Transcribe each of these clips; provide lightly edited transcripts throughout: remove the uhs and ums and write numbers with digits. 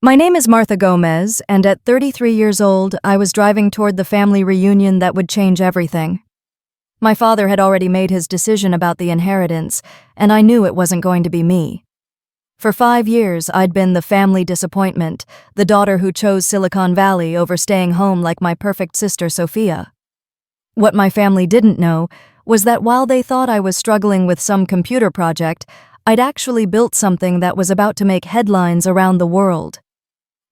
My name is Martha Gomez, and at 33 years old, I was driving toward the family reunion that would change everything. My father had already made his decision about the inheritance, and I knew it wasn't going to be me. For 5 years, I'd been the family disappointment, the daughter who chose Silicon Valley over staying home like my perfect sister Sophia. What my family didn't know was that while they thought I was struggling with some computer project, I'd actually built something that was about to make headlines around the world.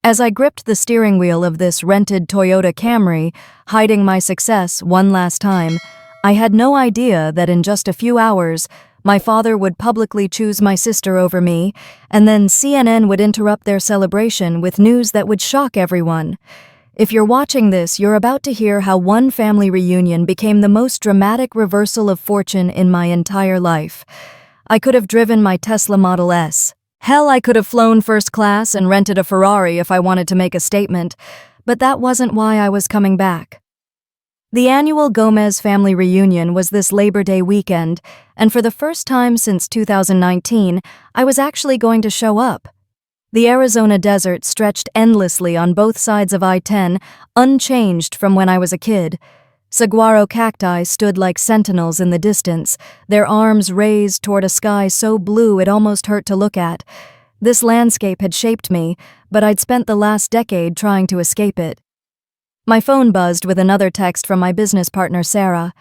As I gripped the steering wheel of this rented Toyota Camry, hiding my success one last time, I had no idea that in just a few hours, my father would publicly choose my sister over me, and then CNN would interrupt their celebration with news that would shock everyone. If you're watching this, you're about to hear how one family reunion became the most dramatic reversal of fortune in my entire life. I could have driven my Tesla Model S. Hell, I could have flown first class and rented a Ferrari if I wanted to make a statement, but that wasn't why I was coming back. The annual Gomez family reunion was this Labor Day weekend, and for the first time since 2019, I was actually going to show up. The Arizona desert stretched endlessly on both sides of I-10, unchanged from when I was a kid. Saguaro cacti stood like sentinels in the distance, their arms raised toward a sky so blue it almost hurt to look at. This landscape had shaped me, but I'd spent the last decade trying to escape it. My phone buzzed with another text from my business partner, Sarah.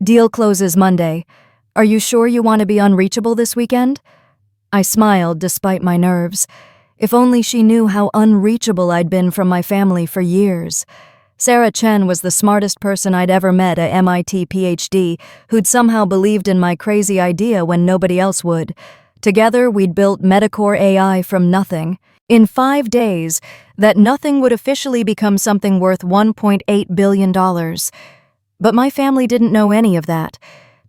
"Deal closes Monday. Are you sure you want to be unreachable this weekend?" I smiled despite my nerves. If only she knew how unreachable I'd been from my family for years. Sarah Chen was the smartest person I'd ever met, a MIT PhD, who'd somehow believed in my crazy idea when nobody else would. Together, we'd built Metacore AI from nothing. In 5 days, that nothing would officially become something worth $1.8 billion. But my family didn't know any of that.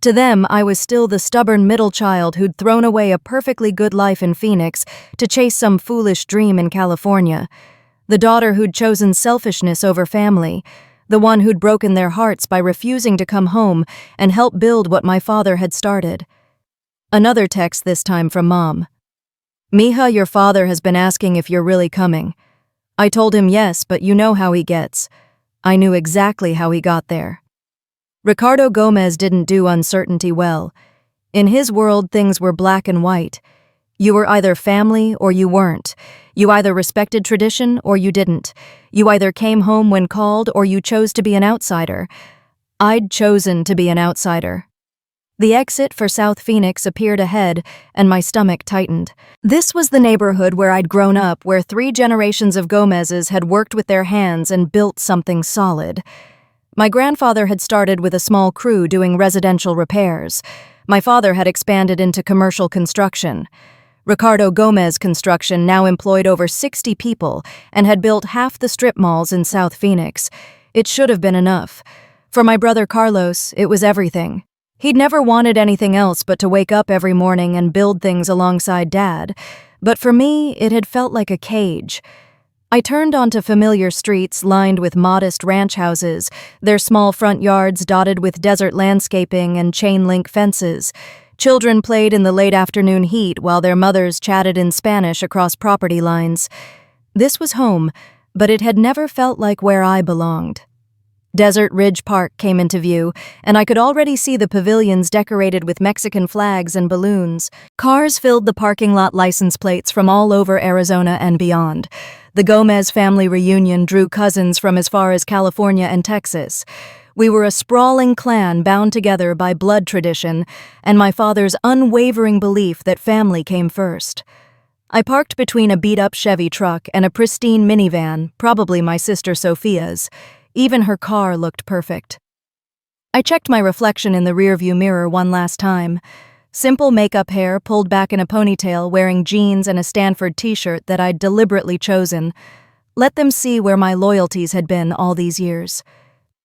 To them, I was still the stubborn middle child who'd thrown away a perfectly good life in Phoenix to chase some foolish dream in California. The daughter who'd chosen selfishness over family, the one who'd broken their hearts by refusing to come home and help build what my father had started. Another text this time from Mom. "Mija, your father has been asking if you're really coming. I told him yes, but you know how he gets." I knew exactly how he got there. Ricardo Gomez didn't do uncertainty well. In his world, things were black and white. You were either family or you weren't. You either respected tradition or you didn't. You either came home when called or you chose to be an outsider. I'd chosen to be an outsider. The exit for South Phoenix appeared ahead, and my stomach tightened. This was the neighborhood where I'd grown up, where 3 generations of Gomez's had worked with their hands and built something solid. My grandfather had started with a small crew doing residential repairs. My father had expanded into commercial construction. Ricardo Gomez Construction now employed over 60 people and had built half the strip malls in South Phoenix. It should have been enough. For my brother Carlos, it was everything. He'd never wanted anything else but to wake up every morning and build things alongside Dad. But for me, it had felt like a cage. I turned onto familiar streets lined with modest ranch houses, their small front yards dotted with desert landscaping and chain-link fences. Children played in the late afternoon heat while their mothers chatted in Spanish across property lines. This was home, but it had never felt like where I belonged. Desert Ridge Park came into view, and I could already see the pavilions decorated with Mexican flags and balloons. Cars filled the parking lot, license plates from all over Arizona and beyond. The Gomez family reunion drew cousins from as far as California and Texas. We were a sprawling clan bound together by blood tradition and my father's unwavering belief that family came first. I parked between a beat-up Chevy truck and a pristine minivan, probably my sister Sophia's. Even her car looked perfect. I checked my reflection in the rearview mirror one last time. Simple makeup hair pulled back in a ponytail, wearing jeans and a Stanford t-shirt that I'd deliberately chosen. Let them see where my loyalties had been all these years.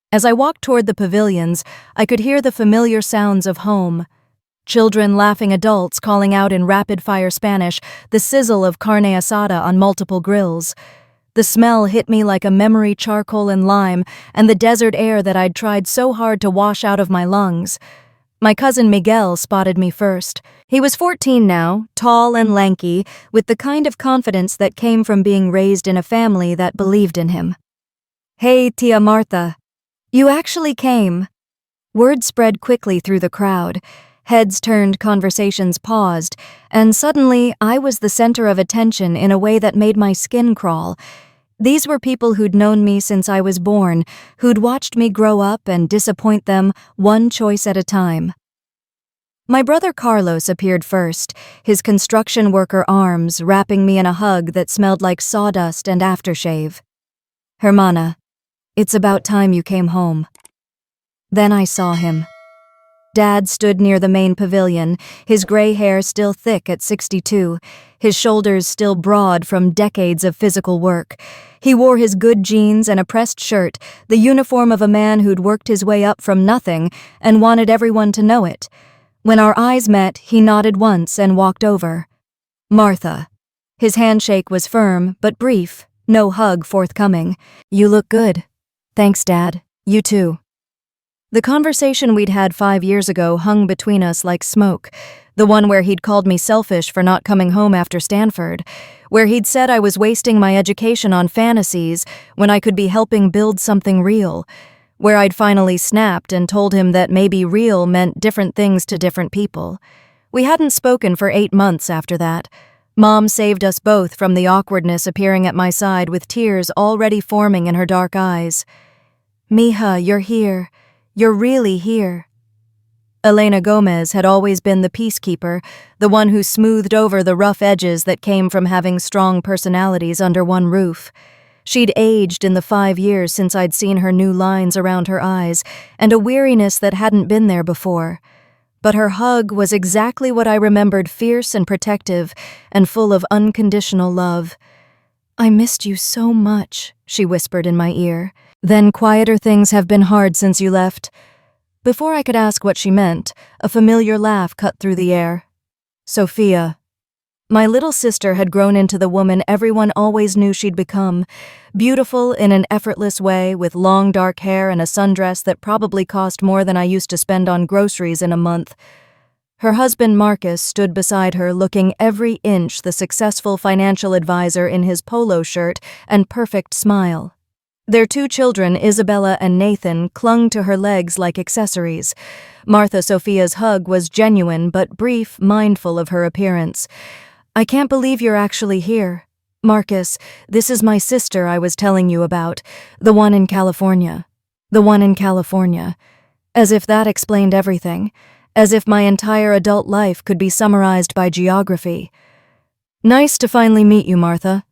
As I walked toward the pavilions, I could hear the familiar sounds of home. Children laughing, adults calling out in rapid-fire Spanish, the sizzle of carne asada on multiple grills. The smell hit me like a memory, charcoal and lime, and the desert air that I'd tried so hard to wash out of my lungs. My cousin Miguel spotted me first. He was 14 now, tall and lanky, with the kind of confidence that came from being raised in a family that believed in him. "Hey, Tia Martha. You actually came." Word spread quickly through the crowd. Heads turned, conversations paused, and suddenly I was the center of attention in a way that made my skin crawl. These were people who'd known me since I was born, who'd watched me grow up and disappoint them one choice at a time. My brother Carlos appeared first, his construction worker arms wrapping me in a hug that smelled like sawdust and aftershave. "Hermana, it's about time you came home." Then I saw him. Dad stood near the main pavilion, his gray hair still thick at 62, his shoulders still broad from decades of physical work. He wore his good jeans and a pressed shirt, the uniform of a man who'd worked his way up from nothing and wanted everyone to know it. When our eyes met, he nodded once and walked over. "Martha." His handshake was firm but brief, no hug forthcoming. "You look good." "Thanks, Dad. You too." The conversation we'd had 5 years ago hung between us like smoke, the one where he'd called me selfish for not coming home after Stanford, where he'd said I was wasting my education on fantasies when I could be helping build something real, where I'd finally snapped and told him that maybe real meant different things to different people. We hadn't spoken for 8 months after that. Mom saved us both from the awkwardness appearing at my side with tears already forming in her dark eyes. "Mija, you're here. You're really here." Elena Gomez had always been the peacekeeper, the one who smoothed over the rough edges that came from having strong personalities under one roof. She'd aged in the 5 years since I'd seen her new lines around her eyes, and a weariness that hadn't been there before. But her hug was exactly what I remembered, fierce and protective, and full of unconditional love. "I missed you so much," she whispered in my ear. "Then quieter things have been hard since you left." Before I could ask what she meant, a familiar laugh cut through the air. "Sophia." My little sister had grown into the woman everyone always knew she'd become, beautiful in an effortless way, with long dark hair and a sundress that probably cost more than I used to spend on groceries in a month. Her husband Marcus stood beside her, looking every inch the successful financial advisor in his polo shirt and perfect smile. Their 2 children, Isabella and Nathan, clung to her legs like accessories. Martha Sophia's hug was genuine but brief, mindful of her appearance. "I can't believe you're actually here. Marcus, this is my sister I was telling you about, the one in California." The one in California. As if that explained everything. As if my entire adult life could be summarized by geography. "Nice to finally meet you, Martha."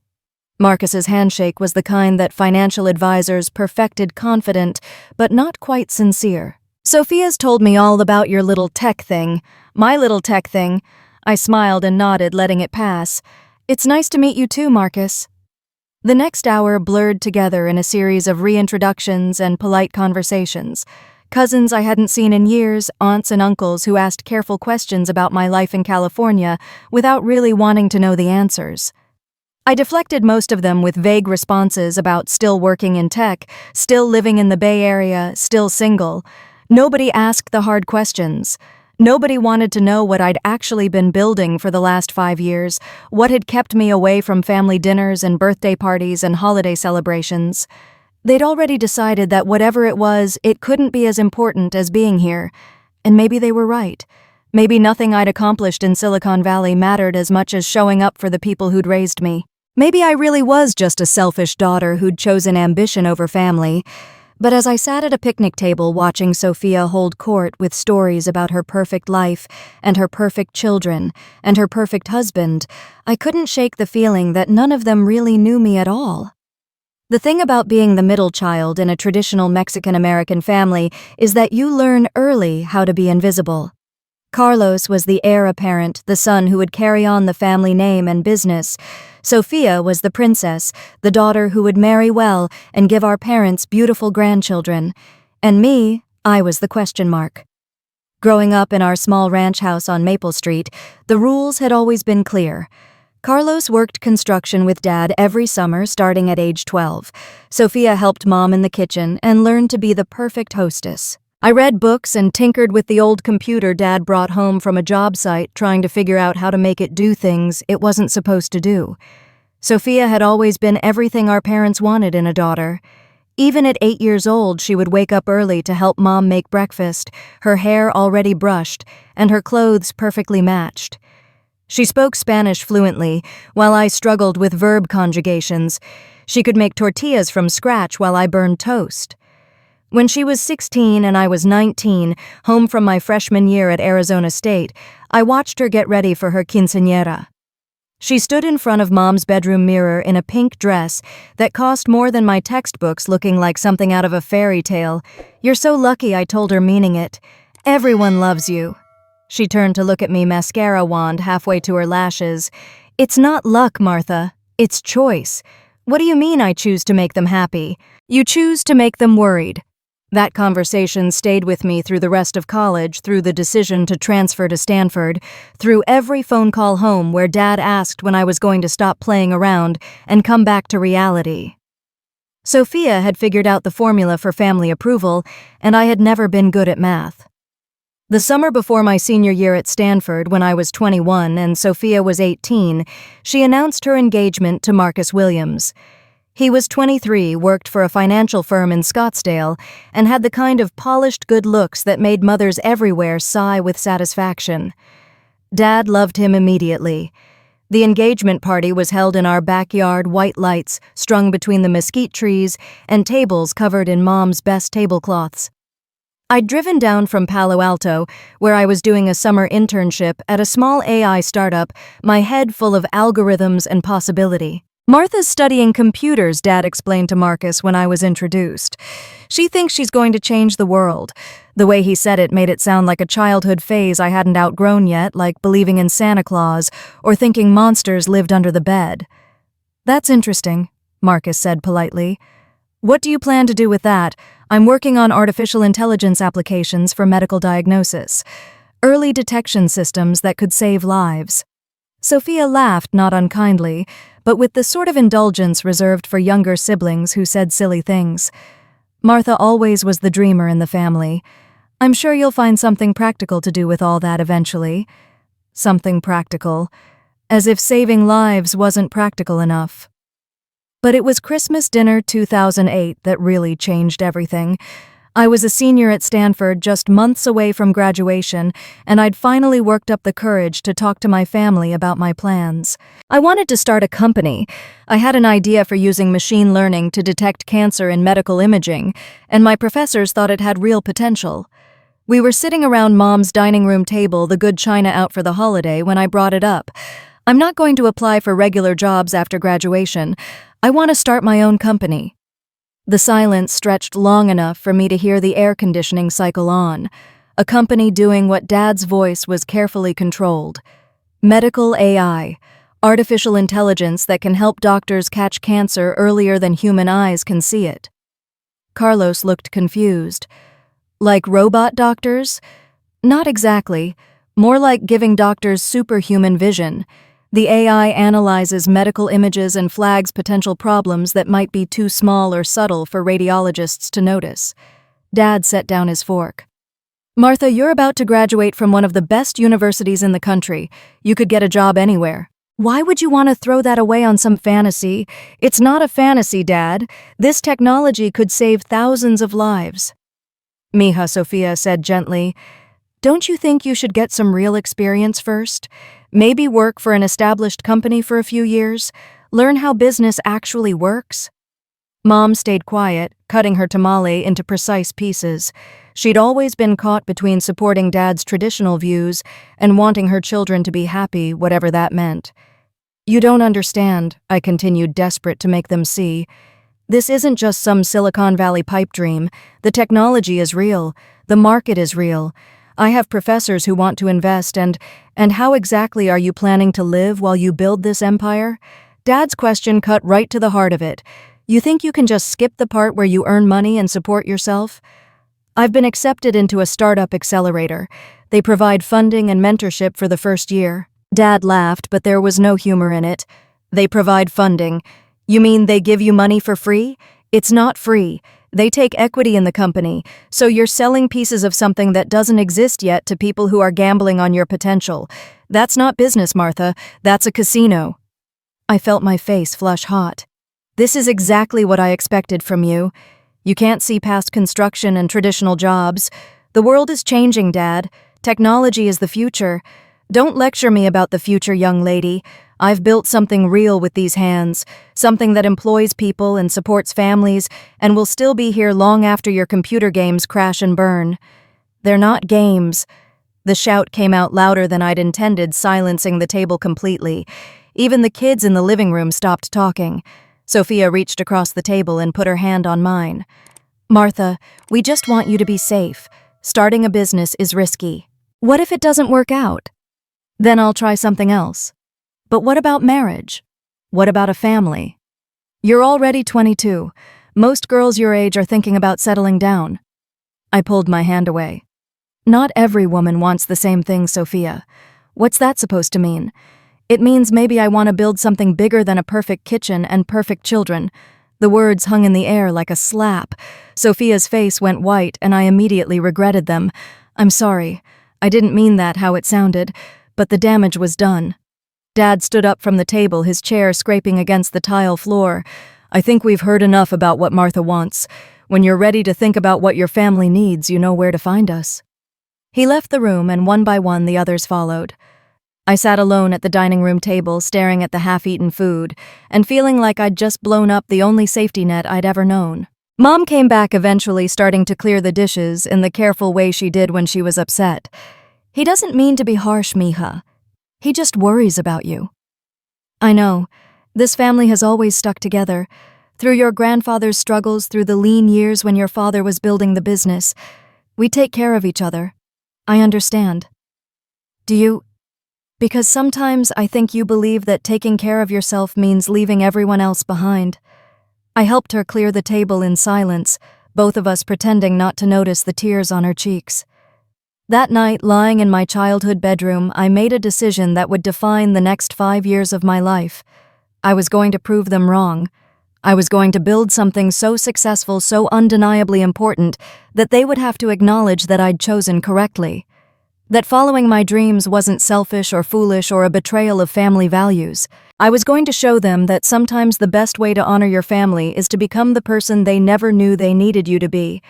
Marcus's handshake was the kind that financial advisors perfected, confident, but not quite sincere. "Sophia's told me all about your little tech thing." "My little tech thing." I smiled and nodded, letting it pass. "It's nice to meet you too, Marcus." The next hour blurred together in a series of reintroductions and polite conversations. Cousins I hadn't seen in years, aunts and uncles who asked careful questions about my life in California without really wanting to know the answers. I deflected most of them with vague responses about still working in tech, still living in the Bay Area, still single. Nobody asked the hard questions. Nobody wanted to know what I'd actually been building for the last 5 years, what had kept me away from family dinners and birthday parties and holiday celebrations. They'd already decided that whatever it was, it couldn't be as important as being here. And maybe they were right. Maybe nothing I'd accomplished in Silicon Valley mattered as much as showing up for the people who'd raised me. Maybe I really was just a selfish daughter who'd chosen ambition over family. But as I sat at a picnic table watching Sophia hold court with stories about her perfect life and her perfect children and her perfect husband, I couldn't shake the feeling that none of them really knew me at all. The thing about being the middle child in a traditional Mexican-American family is that you learn early how to be invisible. Carlos was the heir apparent, the son who would carry on the family name and business. Sophia was the princess, the daughter who would marry well and give our parents beautiful grandchildren. And me, I was the question mark. Growing up in our small ranch house on Maple Street, the rules had always been clear. Carlos worked construction with Dad every summer starting at age 12. Sophia helped Mom in the kitchen and learned to be the perfect hostess. I read books and tinkered with the old computer Dad brought home from a job site, trying to figure out how to make it do things it wasn't supposed to do. Sophia had always been everything our parents wanted in a daughter. Even at 8 years old, she would wake up early to help Mom make breakfast, her hair already brushed, and her clothes perfectly matched. She spoke Spanish fluently, while I struggled with verb conjugations. She could make tortillas from scratch while I burned toast. When she was 16 and I was 19, home from my freshman year at Arizona State, I watched her get ready for her quinceañera. She stood in front of Mom's bedroom mirror in a pink dress that cost more than my textbooks, looking like something out of a fairy tale. "You're so lucky," I told her, meaning it. "Everyone loves you." She turned to look at me, mascara wand halfway to her lashes. "It's not luck, Martha. It's choice." "What do you mean I choose to make them happy?" "You choose to make them worried." That conversation stayed with me through the rest of college, through the decision to transfer to Stanford, through every phone call home where Dad asked when I was going to stop playing around and come back to reality. Sophia had figured out the formula for family approval, and I had never been good at math. The summer before my senior year at Stanford, when I was 21 and Sophia was 18, she announced her engagement to Marcus Williams. He was 23, worked for a financial firm in Scottsdale, and had the kind of polished good looks that made mothers everywhere sigh with satisfaction. Dad loved him immediately. The engagement party was held in our backyard, white lights strung between the mesquite trees and tables covered in Mom's best tablecloths. I'd driven down from Palo Alto, where I was doing a summer internship at a small AI startup, my head full of algorithms and possibility. "Martha's studying computers," Dad explained to Marcus when I was introduced. "She thinks she's going to change the world." The way he said it made it sound like a childhood phase I hadn't outgrown yet, like believing in Santa Claus or thinking monsters lived under the bed. "That's interesting," Marcus said politely. "What do you plan to do with that?" "I'm working on artificial intelligence applications for medical diagnosis. Early detection systems that could save lives." Sophia laughed, not unkindly, but with the sort of indulgence reserved for younger siblings who said silly things. "Martha always was the dreamer in the family. I'm sure you'll find something practical to do with all that eventually." Something practical. As if saving lives wasn't practical enough. But it was Christmas dinner 2008 that really changed everything. I was a senior at Stanford, just months away from graduation, and I'd finally worked up the courage to talk to my family about my plans. I wanted to start a company. I had an idea for using machine learning to detect cancer in medical imaging, and my professors thought it had real potential. We were sitting around Mom's dining room table, the good china out for the holiday, when I brought it up. "I'm not going to apply for regular jobs after graduation. I want to start my own company." The silence stretched long enough for me to hear the air conditioning cycle on. A company doing what Dad's voice was carefully controlled. Medical AI, artificial intelligence that can help doctors catch cancer earlier than human eyes can see it. Carlos looked confused. "Like robot doctors?" "Not exactly. More like giving doctors superhuman vision. The AI analyzes medical images and flags potential problems that might be too small or subtle for radiologists to notice." Dad set down his fork. "Martha, you're about to graduate from one of the best universities in the country. You could get a job anywhere. Why would you want to throw that away on some fantasy?" "It's not a fantasy, Dad. This technology could save thousands of lives." "Mija," Sophia said gently, "don't you think you should get some real experience first? Maybe work for an established company for a few years? Learn how business actually works?" Mom stayed quiet, cutting her tamale into precise pieces. She'd always been caught between supporting Dad's traditional views and wanting her children to be happy, whatever that meant. "You don't understand," I continued, desperate to make them see. "This isn't just some Silicon Valley pipe dream. The technology is real. The market is real. I have professors who want to invest, and how exactly are you planning to live while you build this empire?" Dad's question cut right to the heart of it. "You think you can just skip the part where you earn money and support yourself?" "I've been accepted into a startup accelerator. They provide funding and mentorship for the first year." Dad laughed, but there was no humor in it. "They provide funding. You mean they give you money for free?" "It's not free. They take equity in the company, so you're selling pieces of something that doesn't exist yet to people who are gambling on your potential. That's not business, Martha. That's a casino. I felt my face flush hot. This is exactly what I expected from you. You can't see past construction and traditional jobs. The world is changing, Dad. Technology is the future. Don't lecture me about the future, young lady. I've built something real with these hands, something that employs people and supports families and will still be here long after your computer games crash and burn. They're not games. The shout came out louder than I'd intended, silencing the table completely. Even the kids in the living room stopped talking. Sophia reached across the table and put her hand on mine. Martha, we just want you to be safe. Starting a business is risky. What if it doesn't work out? Then I'll try something else. But what about marriage? What about a family? You're already 22. Most girls your age are thinking about settling down. I pulled my hand away. Not every woman wants the same thing, Sophia. What's that supposed to mean? It means maybe I want to build something bigger than a perfect kitchen and perfect children. The words hung in the air like a slap. Sophia's face went white and I immediately regretted them. I'm sorry. I didn't mean that how it sounded, but the damage was done. Dad stood up from the table, his chair scraping against the tile floor. I think we've heard enough about what Martha wants. When you're ready to think about what your family needs, you know where to find us. He left the room and one by one the others followed. I sat alone at the dining room table, staring at the half-eaten food, and feeling like I'd just blown up the only safety net I'd ever known. Mom came back eventually, starting to clear the dishes in the careful way she did when she was upset. He doesn't mean to be harsh, Mija. He just worries about you. I know. This family has always stuck together. Through your grandfather's struggles, through the lean years when your father was building the business. We take care of each other. I understand. Do you? Because sometimes I think you believe that taking care of yourself means leaving everyone else behind. I helped her clear the table in silence, both of us pretending not to notice the tears on her cheeks. That night, lying in my childhood bedroom, I made a decision that would define the next 5 years of my life. I was going to prove them wrong. I was going to build something so successful, so undeniably important, that they would have to acknowledge that I'd chosen correctly. That following my dreams wasn't selfish or foolish or a betrayal of family values. I was going to show them that sometimes the best way to honor your family is to become the person they never knew they needed you to be.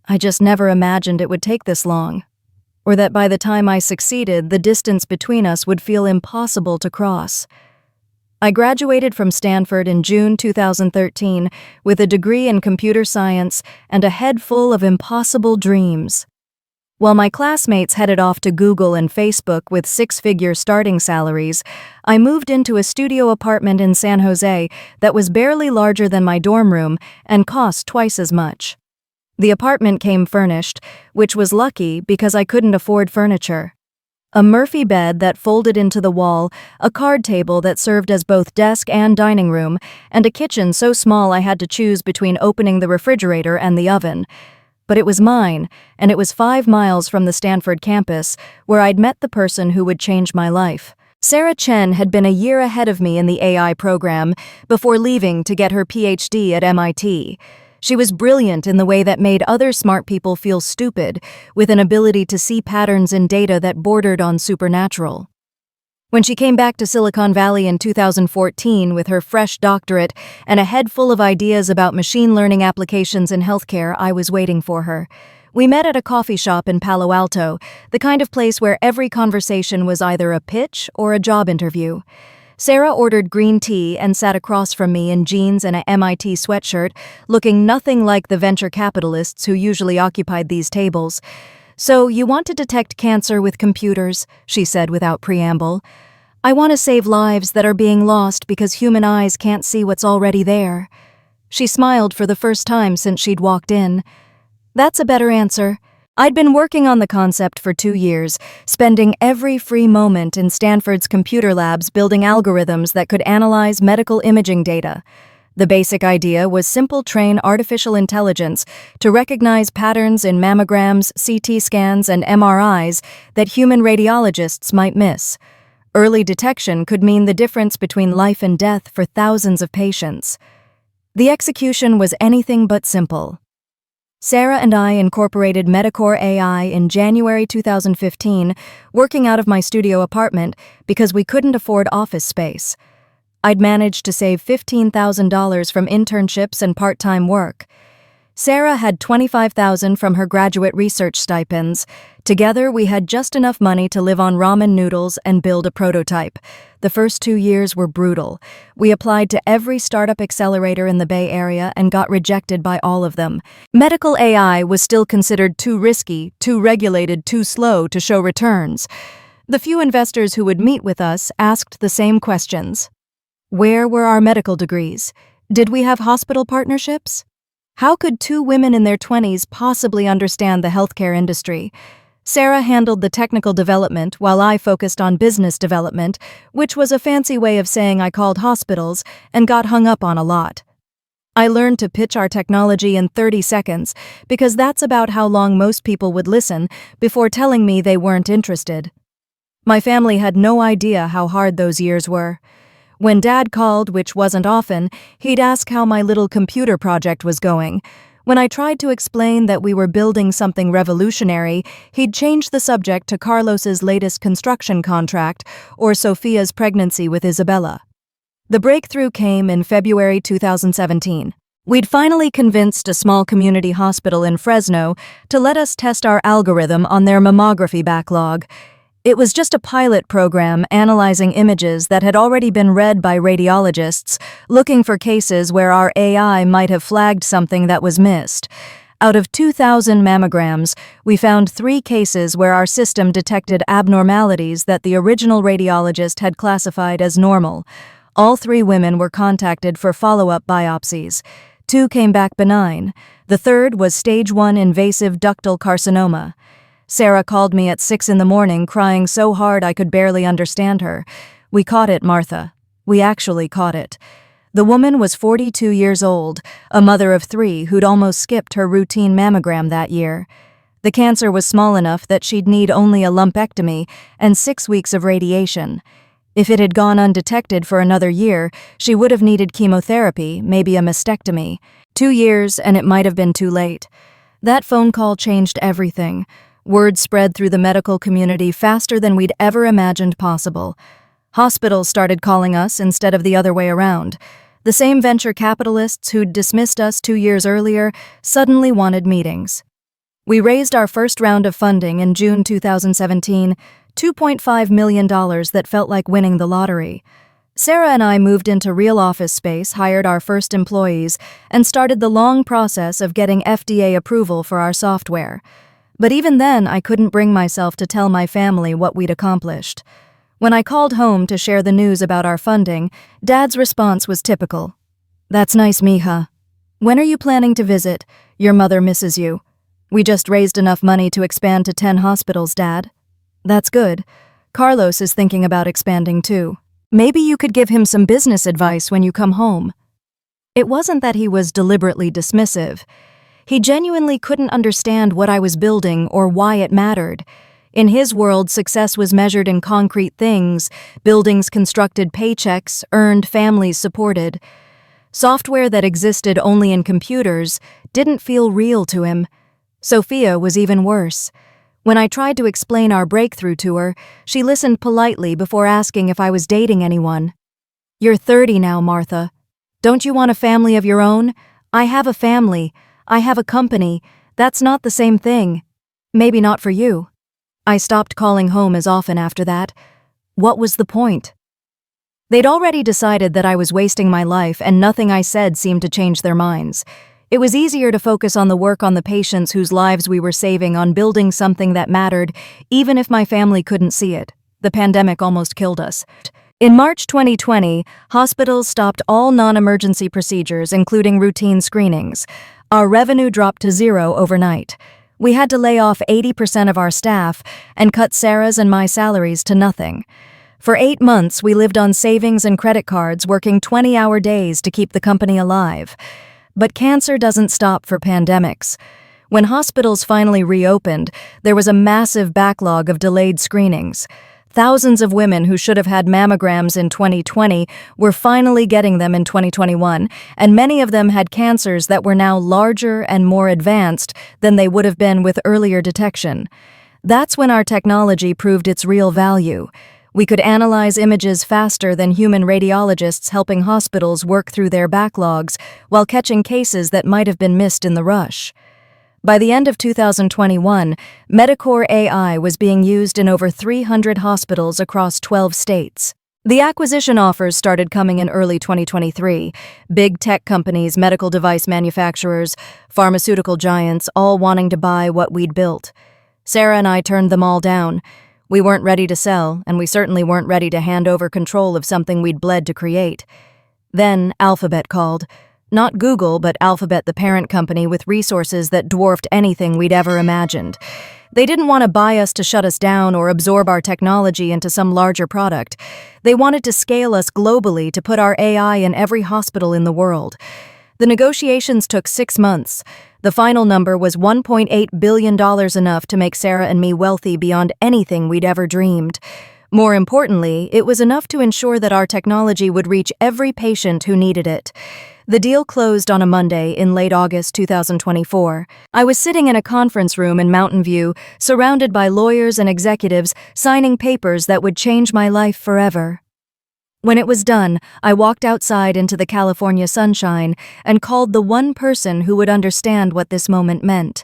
I just never imagined it would take this long. Or that by the time I succeeded, the distance between us would feel impossible to cross. I graduated from Stanford in June 2013 with a degree in computer science and a head full of impossible dreams. While my classmates headed off to Google and Facebook with 6-figure starting salaries, I moved into a studio apartment in San Jose that was barely larger than my dorm room and cost twice as much. The apartment came furnished, which was lucky because I couldn't afford furniture. A Murphy bed that folded into the wall, a card table that served as both desk and dining room, and a kitchen so small I had to choose between opening the refrigerator and the oven. But it was mine, and it was 5 miles from the Stanford campus, where I'd met the person who would change my life. Sarah Chen had been a year ahead of me in the AI program before leaving to get her PhD at MIT. She was brilliant in the way that made other smart people feel stupid, with an ability to see patterns in data that bordered on supernatural. When she came back to Silicon Valley in 2014 with her fresh doctorate and a head full of ideas about machine learning applications in healthcare, I was waiting for her. We met at a coffee shop in Palo Alto, the kind of place where every conversation was either a pitch or a job interview. Sarah ordered green tea and sat across from me in jeans and a MIT sweatshirt, looking nothing like the venture capitalists who usually occupied these tables. "So you want to detect cancer with computers," she said without preamble. "I want to save lives that are being lost because human eyes can't see what's already there." She smiled for the first time since she'd walked in. "That's a better answer. I'd been working on the concept for 2 years, spending every free moment in Stanford's computer labs building algorithms that could analyze medical imaging data. The basic idea was simple train artificial intelligence to recognize patterns in mammograms, CT scans, and MRIs that human radiologists might miss. Early detection could mean the difference between life and death for thousands of patients. The execution was anything but simple. Sarah and I incorporated Metacore AI in January 2015, working out of my studio apartment because we couldn't afford office space. I'd managed to save $15,000 from internships and part-time work. Sarah had $25,000 from her graduate research stipends. Together, we had just enough money to live on ramen noodles and build a prototype. The first 2 years were brutal. We applied to every startup accelerator in the Bay Area and got rejected by all of them. Medical AI was still considered too risky, too regulated, too slow to show returns. The few investors who would meet with us asked the same questions. Where were our medical degrees? Did we have hospital partnerships? How could two women in their 20s possibly understand the healthcare industry? Sarah handled the technical development while I focused on business development, which was a fancy way of saying I called hospitals and got hung up on a lot. I learned to pitch our technology in 30 seconds because that's about how long most people would listen before telling me they weren't interested. My family had no idea how hard those years were. When Dad called, which wasn't often, he'd ask how my little computer project was going. When I tried to explain that we were building something revolutionary, he'd change the subject to Carlos's latest construction contract or Sophia's pregnancy with Isabella. The breakthrough came in February 2017. We'd finally convinced a small community hospital in Fresno to let us test our algorithm on their mammography backlog. It was just a pilot program analyzing images that had already been read by radiologists, looking for cases where our AI might have flagged something that was missed. Out of 2,000 mammograms, we found 3 cases where our system detected abnormalities that the original radiologist had classified as normal. All 3 women were contacted for follow-up biopsies. 2 came back benign. The third was stage 1 invasive ductal carcinoma. Sarah called me at 6 a.m, crying so hard I could barely understand her. We caught it, Martha. We actually caught it. The woman was 42 years old, a mother of 3 who'd almost skipped her routine mammogram that year. The cancer was small enough that she'd need only a lumpectomy and 6 weeks of radiation. If it had gone undetected for another year, she would have needed chemotherapy, maybe a mastectomy. 2 years, and it might have been too late. That phone call changed everything. Word spread through the medical community faster than we'd ever imagined possible. Hospitals started calling us instead of the other way around. The same venture capitalists who'd dismissed us 2 years earlier suddenly wanted meetings. We raised our first round of funding in June 2017, $2.5 million that felt like winning the lottery. Sarah and I moved into real office space, hired our first employees, and started the long process of getting FDA approval for our software. But even then, I couldn't bring myself to tell my family what we'd accomplished. When I called home to share the news about our funding, Dad's response was typical. "That's nice, mija. When are you planning to visit? Your mother misses you. We just raised enough money to expand to 10 hospitals, Dad." "That's good. Carlos is thinking about expanding too. Maybe you could give him some business advice when you come home." It wasn't that he was deliberately dismissive. He genuinely couldn't understand what I was building or why it mattered. In his world, success was measured in concrete things: buildings constructed, paychecks earned, families supported. Software that existed only in computers didn't feel real to him. Sophia was even worse. When I tried to explain our breakthrough to her, she listened politely before asking if I was dating anyone. "You're 30 now, Martha. Don't you want a family of your own? I have a family. I have a company. That's not the same thing. Maybe not for you." I stopped calling home as often after that. What was the point? They'd already decided that I was wasting my life, and nothing I said seemed to change their minds. It was easier to focus on the work on the patients whose lives we were saving, on building something that mattered, even if my family couldn't see it. The pandemic almost killed us. In March 2020, hospitals stopped all non-emergency procedures, including routine screenings. Our revenue dropped to 0 overnight. We had to lay off 80% of our staff and cut Sarah's and my salaries to nothing. For 8 months, we lived on savings and credit cards, working 20-hour days to keep the company alive. But cancer doesn't stop for pandemics. When hospitals finally reopened, there was a massive backlog of delayed screenings. Thousands of women who should have had mammograms in 2020 were finally getting them in 2021, and many of them had cancers that were now larger and more advanced than they would have been with earlier detection. That's when our technology proved its real value. We could analyze images faster than human radiologists, helping hospitals work through their backlogs while catching cases that might have been missed in the rush. By the end of 2021, Medicore AI was being used in over 300 hospitals across 12 states. The acquisition offers started coming in early 2023. Big tech companies, medical device manufacturers, pharmaceutical giants, all wanting to buy what we'd built. Sarah and I turned them all down. We weren't ready to sell, and we certainly weren't ready to hand over control of something we'd bled to create. Then Alphabet called. Not Google, but Alphabet, the parent company, with resources that dwarfed anything we'd ever imagined. They didn't want to buy us to shut us down or absorb our technology into some larger product. They wanted to scale us globally to put our AI in every hospital in the world. The negotiations took 6 months. The final number was $1.8 billion, enough to make Sarah and me wealthy beyond anything we'd ever dreamed. More importantly, it was enough to ensure that our technology would reach every patient who needed it. The deal closed on a Monday in late August 2024. I was sitting in a conference room in Mountain View, surrounded by lawyers and executives signing papers that would change my life forever. When it was done, I walked outside into the California sunshine and called the one person who would understand what this moment meant.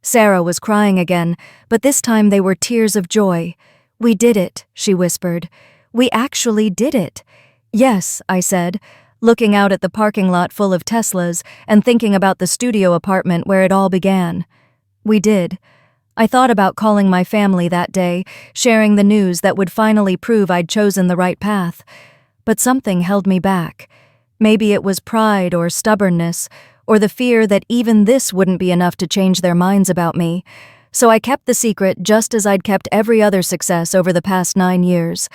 Sarah was crying again, but this time they were tears of joy. "We did it," she whispered. "We actually did it." "Yes," I said, looking out at the parking lot full of Teslas and thinking about the studio apartment where it all began. We did. I thought about calling my family that day, sharing the news that would finally prove I'd chosen the right path. But something held me back. Maybe it was pride or stubbornness, or the fear that even this wouldn't be enough to change their minds about me. So I kept the secret just as I'd kept every other success over the past 9 years.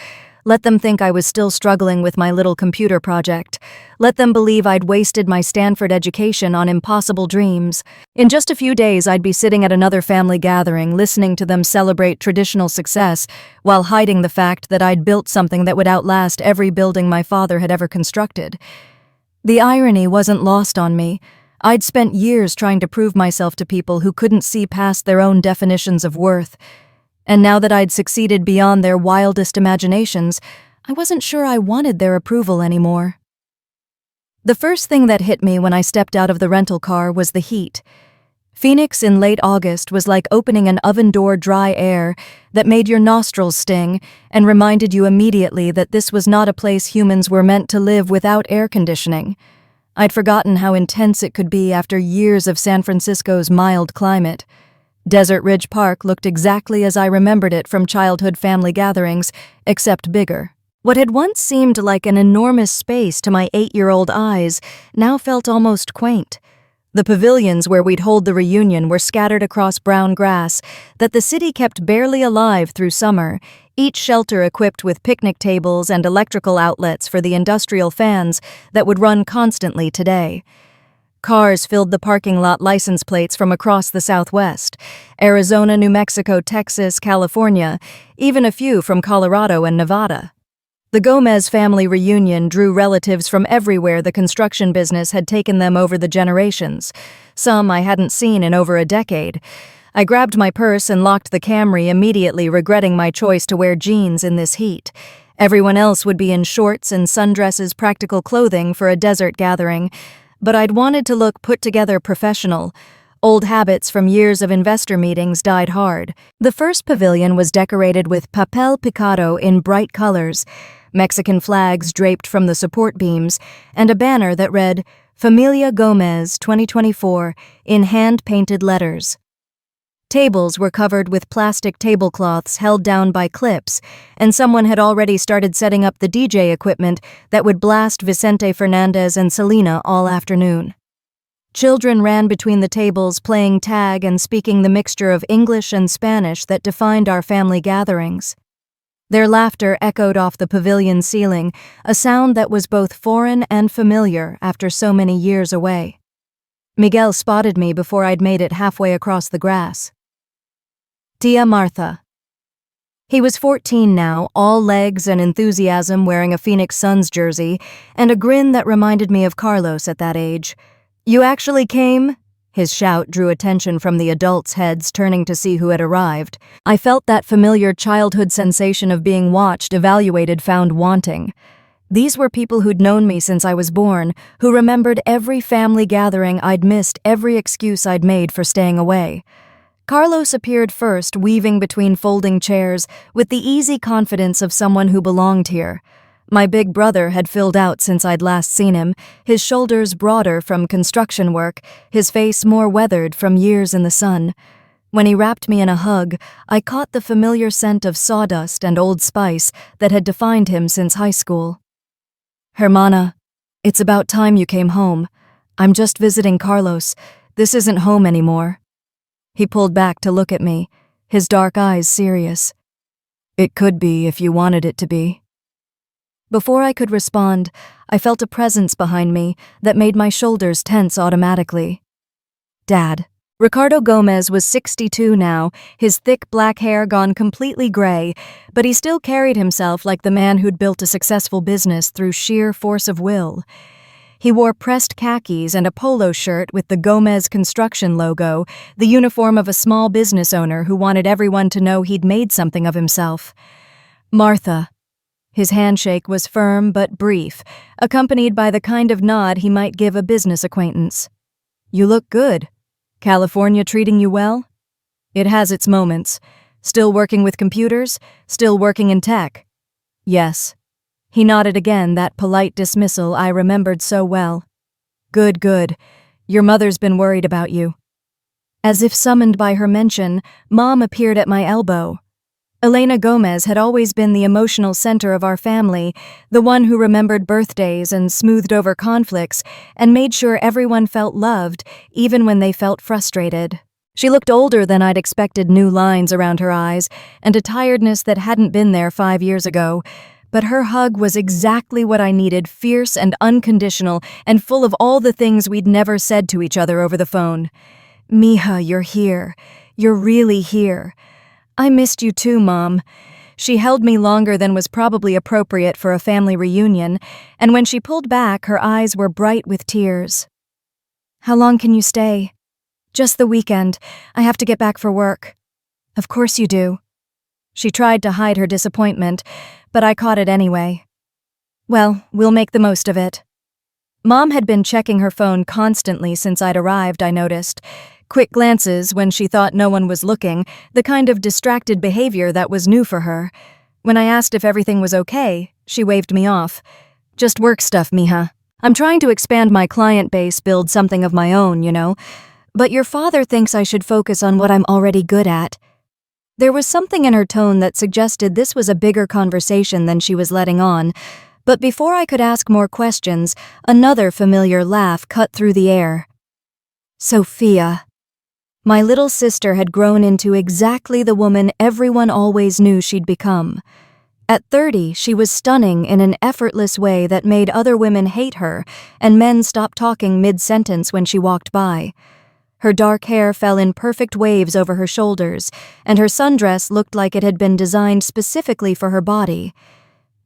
Let them think I was still struggling with my little computer project. Let them believe I'd wasted my Stanford education on impossible dreams. In just a few days, I'd be sitting at another family gathering, listening to them celebrate traditional success, while hiding the fact that I'd built something that would outlast every building my father had ever constructed. The irony wasn't lost on me. I'd spent years trying to prove myself to people who couldn't see past their own definitions of worth. And now that I'd succeeded beyond their wildest imaginations, I wasn't sure I wanted their approval anymore. The first thing that hit me when I stepped out of the rental car was the heat. Phoenix in late August was like opening an oven door, dry air that made your nostrils sting and reminded you immediately that this was not a place humans were meant to live without air conditioning. I'd forgotten how intense it could be after years of San Francisco's mild climate. Desert Ridge Park looked exactly as I remembered it from childhood family gatherings, except bigger. What had once seemed like an enormous space to my 8-year-old eyes now felt almost quaint. The pavilions where we'd hold the reunion were scattered across brown grass that the city kept barely alive through summer, each shelter equipped with picnic tables and electrical outlets for the industrial fans that would run constantly today. Cars filled the parking lot, license plates from across the Southwest, Arizona, New Mexico, Texas, California, even a few from Colorado and Nevada. The Gomez family reunion drew relatives from everywhere. The construction business had taken them over the generations. Some I hadn't seen in over a decade. I grabbed my purse and locked the Camry, immediately regretting my choice to wear jeans in this heat. Everyone else would be in shorts and sundresses, practical clothing for a desert gathering. But I'd wanted to look put together, professional. Old habits from years of investor meetings died hard. The first pavilion was decorated with papel picado in bright colors, Mexican flags draped from the support beams, and a banner that read, "Familia Gomez 2024, in hand-painted letters. Tables were covered with plastic tablecloths held down by clips, and someone had already started setting up the DJ equipment that would blast Vicente Fernandez and Selena all afternoon. Children ran between the tables, playing tag and speaking the mixture of English and Spanish that defined our family gatherings. Their laughter echoed off the pavilion ceiling, a sound that was both foreign and familiar after so many years away. Miguel spotted me before I'd made it halfway across the grass. "Tia Martha." He was 14 now, all legs and enthusiasm, wearing a Phoenix Suns jersey, and a grin that reminded me of Carlos at that age. "You actually came?" His shout drew attention from the adults' heads, turning to see who had arrived. I felt that familiar childhood sensation of being watched, evaluated, found wanting. These were people who'd known me since I was born, who remembered every family gathering I'd missed, every excuse I'd made for staying away. Carlos appeared first, weaving between folding chairs, with the easy confidence of someone who belonged here. My big brother had filled out since I'd last seen him, his shoulders broader from construction work, his face more weathered from years in the sun. When he wrapped me in a hug, I caught the familiar scent of sawdust and Old Spice that had defined him since high school. "Hermana, it's about time you came home. I'm just visiting Carlos. This isn't home anymore." He pulled back to look at me, his dark eyes serious. "It could be if you wanted it to be." Before I could respond, I felt a presence behind me that made my shoulders tense automatically. Dad. Ricardo Gomez was 62 now, his thick black hair gone completely gray, but he still carried himself like the man who'd built a successful business through sheer force of will. He wore pressed khakis and a polo shirt with the Gomez Construction logo, the uniform of a small business owner who wanted everyone to know he'd made something of himself. "Martha." His handshake was firm but brief, accompanied by the kind of nod he might give a business acquaintance. "You look good. California treating you well?" "It has its moments. Still working with computers? Still working in tech?" "Yes." He nodded again, that polite dismissal I remembered so well. "Good, good. Your mother's been worried about you." As if summoned by her mention, Mom appeared at my elbow. Elena Gomez had always been the emotional center of our family, the one who remembered birthdays and smoothed over conflicts and made sure everyone felt loved, even when they felt frustrated. She looked older than I'd expected, new lines around her eyes and a tiredness that hadn't been there 5 years ago. But her hug was exactly what I needed, fierce and unconditional and full of all the things we'd never said to each other over the phone. "Mija, you're here. You're really here. I missed you too, Mom." She held me longer than was probably appropriate for a family reunion, and when she pulled back, her eyes were bright with tears. "How long can you stay?" "Just the weekend. I have to get back for work." "Of course you do." She tried to hide her disappointment, but I caught it anyway. "Well, we'll make the most of it." Mom had been checking her phone constantly since I'd arrived, I noticed. Quick glances when she thought no one was looking, the kind of distracted behavior that was new for her. When I asked if everything was okay, she waved me off. "Just work stuff, mija. I'm trying to expand my client base, build something of my own, you know. But your father thinks I should focus on what I'm already good at." There was something in her tone that suggested this was a bigger conversation than she was letting on, but before I could ask more questions, another familiar laugh cut through the air. "Sophia." My little sister had grown into exactly the woman everyone always knew she'd become. At 30, she was stunning in an effortless way that made other women hate her, and men stop talking mid-sentence when she walked by. Her dark hair fell in perfect waves over her shoulders, and her sundress looked like it had been designed specifically for her body.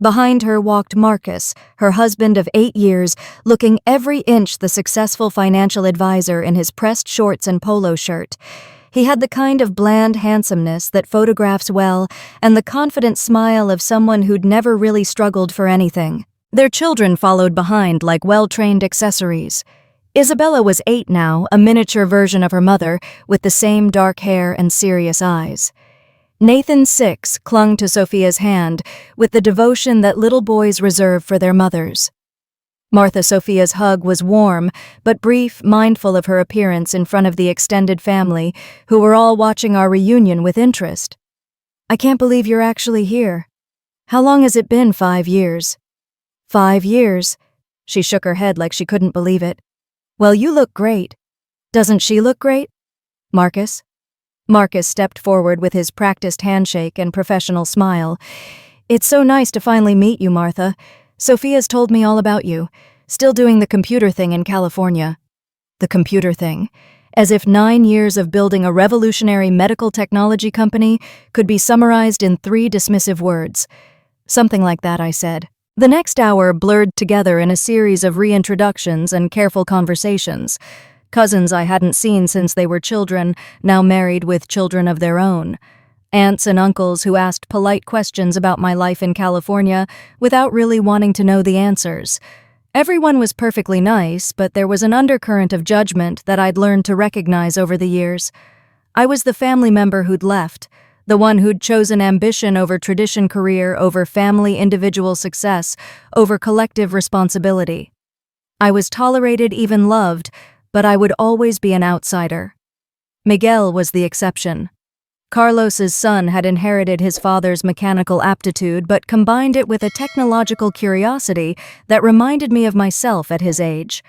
Behind her walked Marcus, her husband of 8 years, looking every inch the successful financial advisor in his pressed shorts and polo shirt. He had the kind of bland handsomeness that photographs well and the confident smile of someone who'd never really struggled for anything. Their children followed behind like well-trained accessories. Isabella was 8 now, a miniature version of her mother, with the same dark hair and serious eyes. Nathan, 6, clung to Sophia's hand with the devotion that little boys reserve for their mothers. Martha Sophia's hug was warm, but brief, mindful of her appearance in front of the extended family, who were all watching our reunion with interest. "I can't believe you're actually here. How long has it been, 5 years?" 5 years. She shook her head like she couldn't believe it. "Well, you look great. Doesn't she look great? Marcus?" Marcus stepped forward with his practiced handshake and professional smile. "It's so nice to finally meet you, Martha. Sophia's told me all about you. Still doing the computer thing in California." "The computer thing. as if 9 years of building a revolutionary medical technology company could be summarized in 3 dismissive words. Something like that, I said. The next hour blurred together in a series of reintroductions and careful conversations. Cousins I hadn't seen since they were children, now married with children of their own. Aunts and uncles who asked polite questions about my life in California without really wanting to know the answers. Everyone was perfectly nice, but there was an undercurrent of judgment that I'd learned to recognize over the years. I was the family member who'd left, the one who'd chosen ambition over tradition, career over family individual success, over collective responsibility. I was tolerated, even loved, but I would always be an outsider. Miguel was the exception. Carlos's son had inherited his father's mechanical aptitude but combined it with a technological curiosity that reminded me of myself at his age.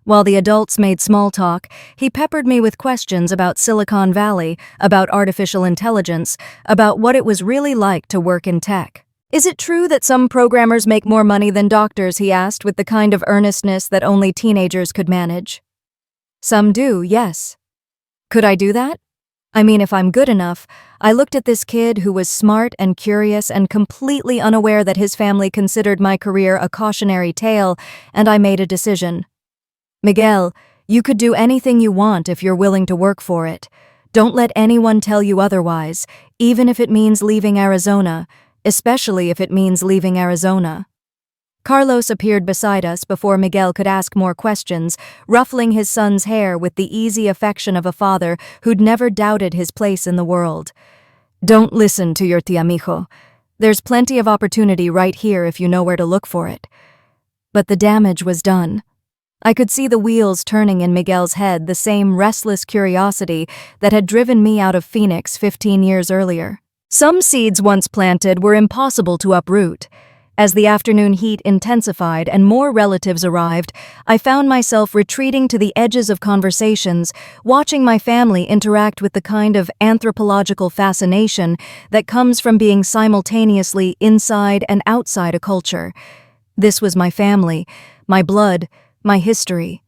While the adults made small talk, he peppered me with questions about Silicon Valley, about artificial intelligence, about what it was really like to work in tech. "Is it true that some programmers make more money than doctors?" he asked with the kind of earnestness that only teenagers could manage. "Some do, yes." "Could I do that? I mean, if I'm good enough." I looked at this kid who was smart and curious and completely unaware that his family considered my career a cautionary tale, and I made a decision. "Miguel, you could do anything you want if you're willing to work for it. Don't let anyone tell you otherwise, even if it means leaving Arizona, especially if it means leaving Arizona." Carlos appeared beside us before Miguel could ask more questions, ruffling his son's hair with the easy affection of a father who'd never doubted his place in the world. "Don't listen to your tía, mijo. There's plenty of opportunity right here if you know where to look for it." But the damage was done. I could see the wheels turning in Miguel's head, the same restless curiosity that had driven me out of Phoenix 15 years earlier. Some seeds once planted were impossible to uproot. As the afternoon heat intensified and more relatives arrived, I found myself retreating to the edges of conversations, watching my family interact with the kind of anthropological fascination that comes from being simultaneously inside and outside a culture. This was my family, my blood, my history.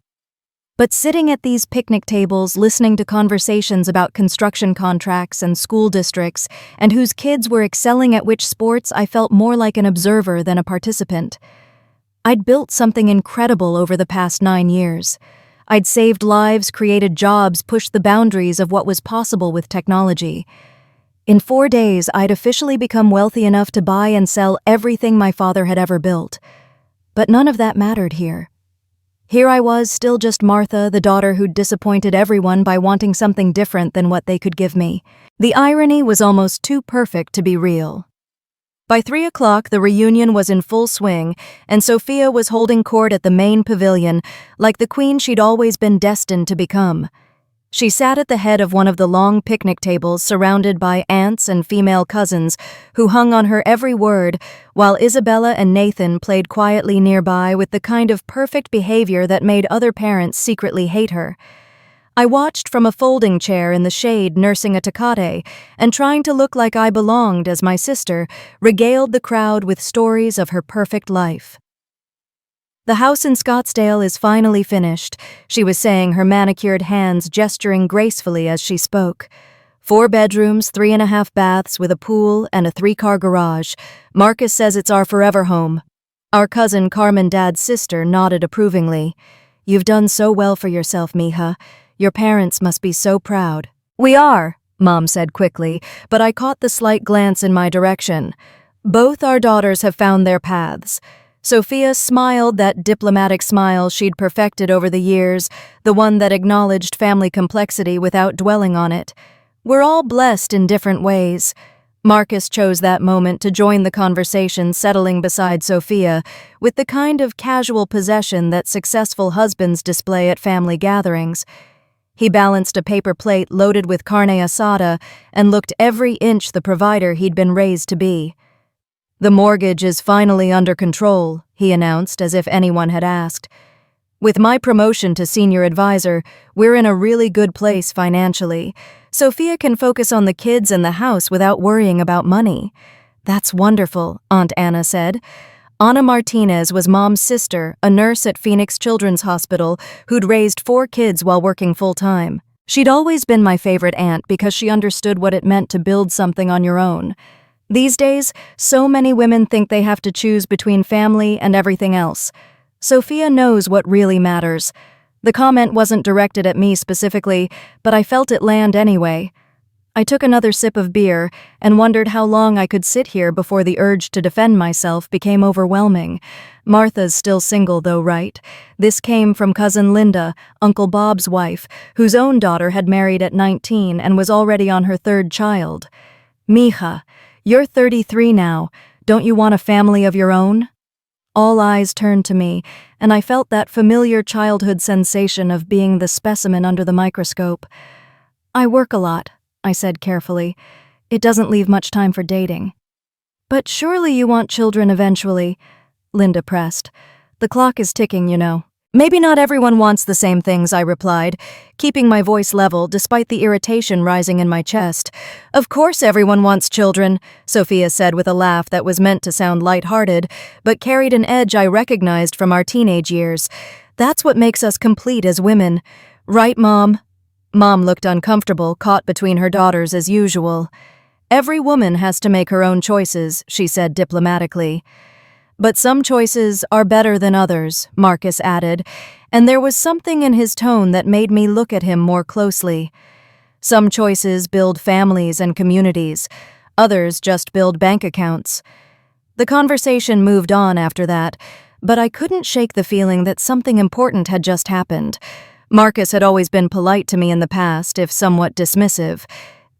But sitting at these picnic tables, listening to conversations about construction contracts and school districts, and whose kids were excelling at which sports, I felt more like an observer than a participant. I'd built something incredible over the past 9 years. I'd saved lives, created jobs, pushed the boundaries of what was possible with technology. In 4 days, I'd officially become wealthy enough to buy and sell everything my father had ever built. But none of that mattered here. Here I was, still just Martha, the daughter who'd disappointed everyone by wanting something different than what they could give me. The irony was almost too perfect to be real. By 3 o'clock, the reunion was in full swing, and Sophia was holding court at the main pavilion, like the queen she'd always been destined to become. She sat at the head of one of the long picnic tables, surrounded by aunts and female cousins who hung on her every word, while Isabella and Nathan played quietly nearby with the kind of perfect behavior that made other parents secretly hate her. I watched from a folding chair in the shade, nursing a Tecate, and trying to look like I belonged as my sister regaled the crowd with stories of her perfect life. "The house in Scottsdale is finally finished," she was saying, her manicured hands gesturing gracefully as she spoke. 4 bedrooms, 3.5 baths with a pool and a 3-car garage. "Marcus says it's our forever home." Our cousin Carmen, Dad's sister, nodded approvingly. "You've done so well for yourself, mija. Your parents must be so proud." "We are," Mom said quickly, but I caught the slight glance in my direction. "Both our daughters have found their paths." Sophia smiled, that diplomatic smile she'd perfected over the years, the one that acknowledged family complexity without dwelling on it. "We're all blessed in different ways." Marcus chose that moment to join the conversation, settling beside Sophia, with the kind of casual possession that successful husbands display at family gatherings. He balanced a paper plate loaded with carne asada and looked every inch the provider he'd been raised to be. "The mortgage is finally under control," he announced, as if anyone had asked. "With my promotion to senior advisor, we're in a really good place financially. Sophia can focus on the kids and the house without worrying about money." "That's wonderful," Aunt Anna said. Ana Martinez was Mom's sister, a nurse at Phoenix Children's Hospital who'd raised 4 kids while working full-time. She'd always been my favorite aunt because she understood what it meant to build something on your own. These days, so many women think they have to choose between family and everything else. Sophia knows what really matters. The comment wasn't directed at me specifically, but I felt it land anyway. I took another sip of beer and wondered how long I could sit here before the urge to defend myself became overwhelming. Martha's still single though, right? This came from cousin Linda, Uncle Bob's wife, whose own daughter had married at 19 and was already on her third child. Mija, you're 33 now. Don't you want a family of your own? All eyes turned to me, and I felt that familiar childhood sensation of being the specimen under the microscope. I work a lot, I said carefully. It doesn't leave much time for dating. But surely you want children eventually, Linda pressed. The clock is ticking, you know. Maybe not everyone wants the same things, I replied, keeping my voice level despite the irritation rising in my chest. Of course everyone wants children, Sophia said with a laugh that was meant to sound light-hearted, but carried an edge I recognized from our teenage years. That's what makes us complete as women. Right, Mom? Mom looked uncomfortable, caught between her daughters as usual. Every woman has to make her own choices, she said diplomatically. But some choices are better than others, Marcus added, and there was something in his tone that made me look at him more closely. Some choices build families and communities, others just build bank accounts. The conversation moved on after that, but I couldn't shake the feeling that something important had just happened. Marcus had always been polite to me in the past, if somewhat dismissive.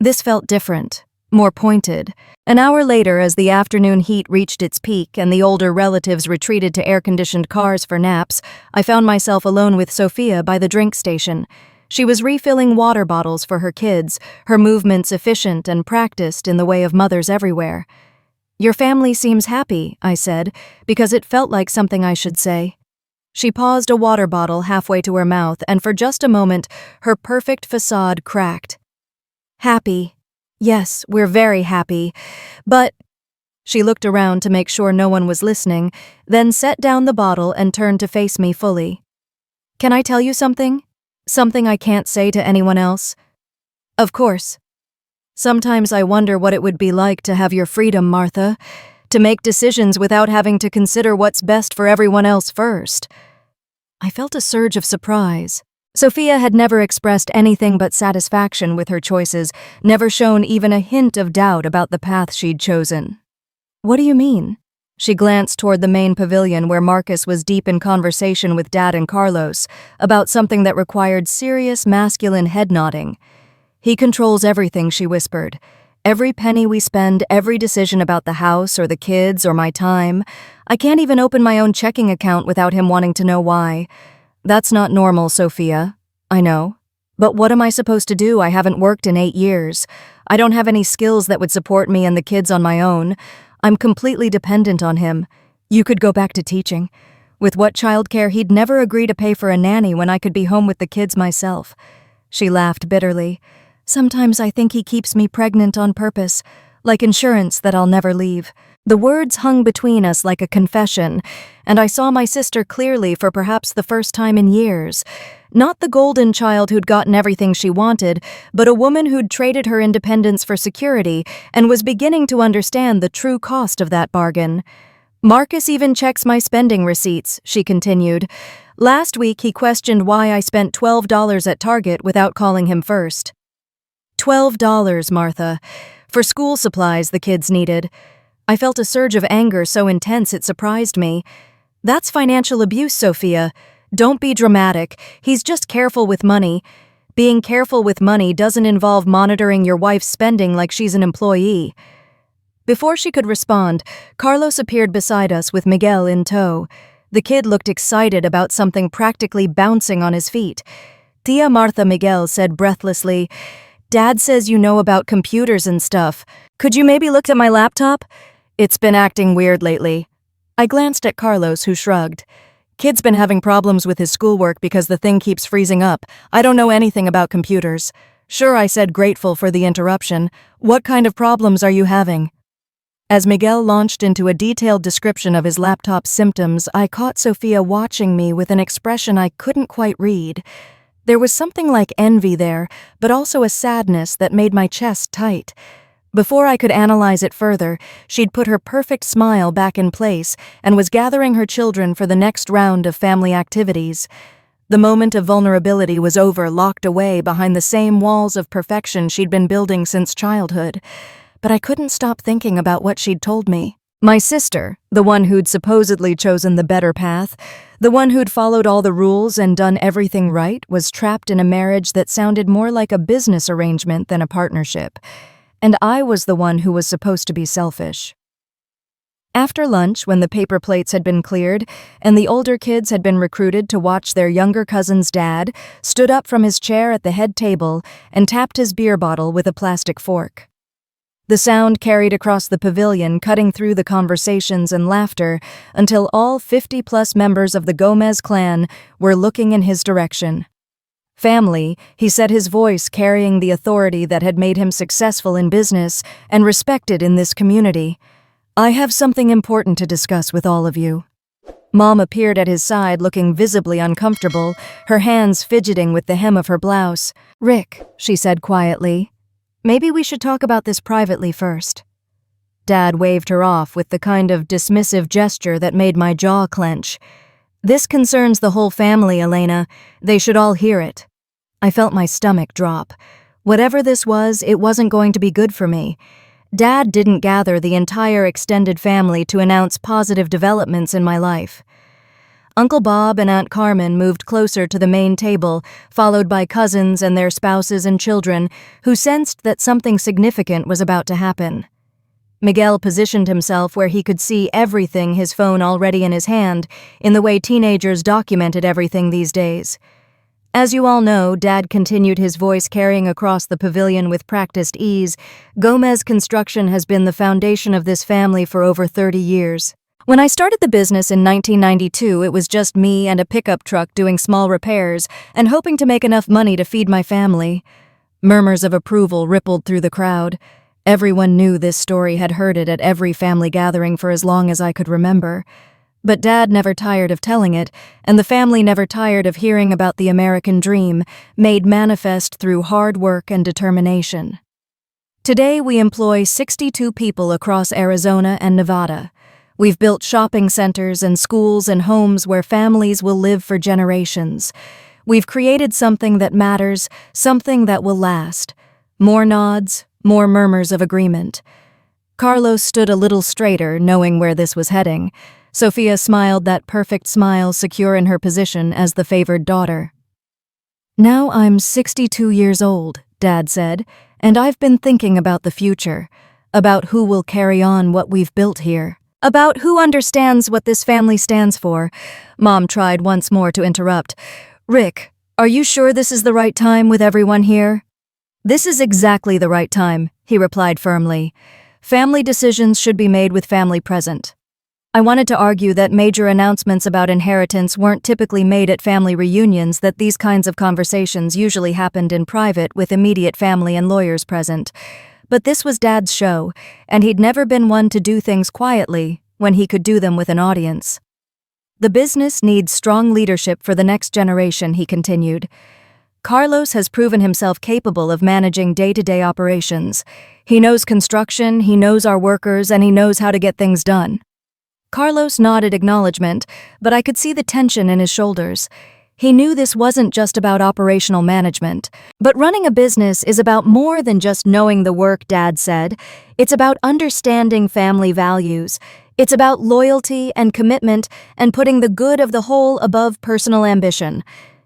This felt different, more pointed. An hour later, as the afternoon heat reached its peak and the older relatives retreated to air-conditioned cars for naps, I found myself alone with Sophia by the drink station. She was refilling water bottles for her kids, her movements efficient and practiced in the way of mothers everywhere. "Your family seems happy," I said, because it felt like something I should say. She paused a water bottle halfway to her mouth, and for just a moment, her perfect facade cracked. "Happy. Yes, we're very happy. But—" She looked around to make sure no one was listening, then set down the bottle and turned to face me fully. "Can I tell you something? Something I can't say to anyone else?" "Of course. Sometimes I wonder what it would be like to have your freedom, Martha, to make decisions without having to consider what's best for everyone else first." I felt a surge of surprise. Sophia had never expressed anything but satisfaction with her choices, never shown even a hint of doubt about the path she'd chosen. "What do you mean?" She glanced toward the main pavilion where Marcus was deep in conversation with Dad and Carlos about something that required serious masculine head-nodding. "He controls everything," she whispered. "Every penny we spend, every decision about the house or the kids or my time. I can't even open my own checking account without him wanting to know why. That's not normal, Sophia. I know. But what am I supposed to do? I haven't worked in 8 years. I don't have any skills that would support me and the kids on my own. I'm completely dependent on him. You could go back to teaching. With what childcare, he'd never agree to pay for a nanny when I could be home with the kids myself." She laughed bitterly. "Sometimes I think he keeps me pregnant on purpose, like insurance that I'll never leave." The words hung between us like a confession, and I saw my sister clearly for perhaps the first time in years. Not the golden child who'd gotten everything she wanted, but a woman who'd traded her independence for security and was beginning to understand the true cost of that bargain. "Marcus even checks my spending receipts," she continued. "Last week he questioned why I spent $12 at Target without calling him first." $12, Martha. For school supplies the kids needed. I felt a surge of anger so intense it surprised me. "That's financial abuse, Sophia. Don't be dramatic. He's just careful with money. Being careful with money doesn't involve monitoring your wife's spending like she's an employee." Before she could respond, Carlos appeared beside us with Miguel in tow. The kid looked excited about something practically bouncing on his feet. "Tia Martha," Miguel said breathlessly, "Dad says you know about computers and stuff. Could you maybe look at my laptop? It's been acting weird lately." I glanced at Carlos, who shrugged. "Kid's been having problems with his schoolwork because the thing keeps freezing up. I don't know anything about computers." "Sure," I said, grateful for the interruption. "What kind of problems are you having?" As Miguel launched into a detailed description of his laptop's symptoms, I caught Sophia watching me with an expression I couldn't quite read. There was something like envy there, but also a sadness that made my chest tight. Before I could analyze it further, she'd put her perfect smile back in place and was gathering her children for the next round of family activities. The moment of vulnerability was over, locked away behind the same walls of perfection she'd been building since childhood. But I couldn't stop thinking about what she'd told me. My sister, the one who'd supposedly chosen the better path, the one who'd followed all the rules and done everything right, was trapped in a marriage that sounded more like a business arrangement than a partnership. And I was the one who was supposed to be selfish. After lunch, when the paper plates had been cleared and the older kids had been recruited to watch their younger cousin's dad, stood up from his chair at the head table and tapped his beer bottle with a plastic fork. The sound carried across the pavilion, cutting through the conversations and laughter until all 50-plus members of the Gomez clan were looking in his direction. Family, he said, his voice carrying the authority that had made him successful in business and respected in this community. I have something important to discuss with all of you. Mom appeared at his side, looking visibly uncomfortable, her hands fidgeting with the hem of her blouse. Rick, she said quietly, maybe we should talk about this privately first. Dad waved her off with the kind of dismissive gesture that made my jaw clench. This concerns the whole family, Elena. They should all hear it. I felt my stomach drop. Whatever this was, it wasn't going to be good for me. Dad didn't gather the entire extended family to announce positive developments in my life. Uncle Bob and Aunt Carmen moved closer to the main table, followed by cousins and their spouses and children, who sensed that something significant was about to happen. Miguel positioned himself where he could see everything, his phone already in his hand, in the way teenagers documented everything these days. As you all know, Dad continued, his voice carrying across the pavilion with practiced ease. Gomez Construction has been the foundation of this family for over 30 years. When I started the business in 1992, it was just me and a pickup truck doing small repairs and hoping to make enough money to feed my family. Murmurs of approval rippled through the crowd. Everyone knew this story, had heard it at every family gathering for as long as I could remember. But Dad never tired of telling it, and the family never tired of hearing about the American dream, made manifest through hard work and determination. Today, we employ 62 people across Arizona and Nevada. We've built shopping centers and schools and homes where families will live for generations. We've created something that matters, something that will last. More nods, more murmurs of agreement. Carlos stood a little straighter, knowing where this was heading. Sophia smiled that perfect smile, secure in her position as the favored daughter. Now I'm 62 years old, Dad said, and I've been thinking about the future, about who will carry on what we've built here. About who understands what this family stands for. Mom tried once more to interrupt. Rick, are you sure this is the right time with everyone here? This is exactly the right time, he replied firmly. Family decisions should be made with family present. I wanted to argue that major announcements about inheritance weren't typically made at family reunions, that these kinds of conversations usually happened in private with immediate family and lawyers present. But this was Dad's show, and he'd never been one to do things quietly when he could do them with an audience. The business needs strong leadership for the next generation, he continued. Carlos has proven himself capable of managing day-to-day operations. He knows construction, he knows our workers, and he knows how to get things done. Carlos nodded acknowledgement, but I could see the tension in his shoulders. He knew this wasn't just about operational management. But running a business is about more than just knowing the work, Dad said. It's about understanding family values. It's about loyalty and commitment and putting the good of the whole above personal ambition.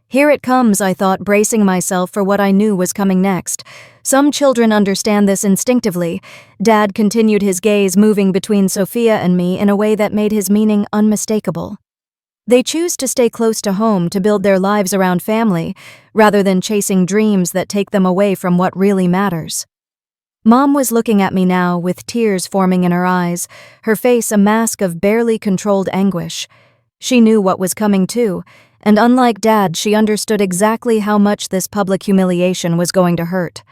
Here it comes, I thought, bracing myself for what I knew was coming next. Some children understand this instinctively. Dad continued, his gaze moving between Sophia and me in a way that made his meaning unmistakable. They choose to stay close to home, to build their lives around family, rather than chasing dreams that take them away from what really matters. Mom was looking at me now, with tears forming in her eyes, her face a mask of barely controlled anguish. She knew what was coming too, and unlike Dad, she understood exactly how much this public humiliation was going to hurt.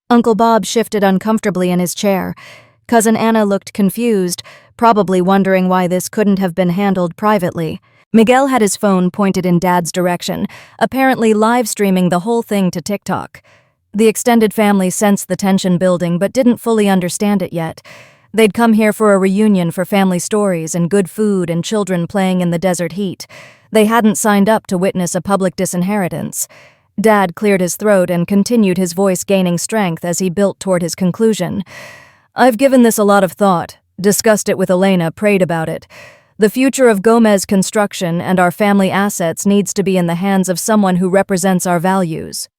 Uncle Bob shifted uncomfortably in his chair. Cousin Anna looked confused, probably wondering why this couldn't have been handled privately. Miguel had his phone pointed in Dad's direction, apparently live streaming the whole thing to TikTok. The extended family sensed the tension building but didn't fully understand it yet. They'd come here for a reunion for family stories and good food and children playing in the desert heat. They hadn't signed up to witness a public disinheritance. Dad cleared his throat and continued, his voice gaining strength as he built toward his conclusion. I've given this a lot of thought, discussed it with Elena, prayed about it. The future of Gomez Construction and our family assets needs to be in the hands of someone who represents our values.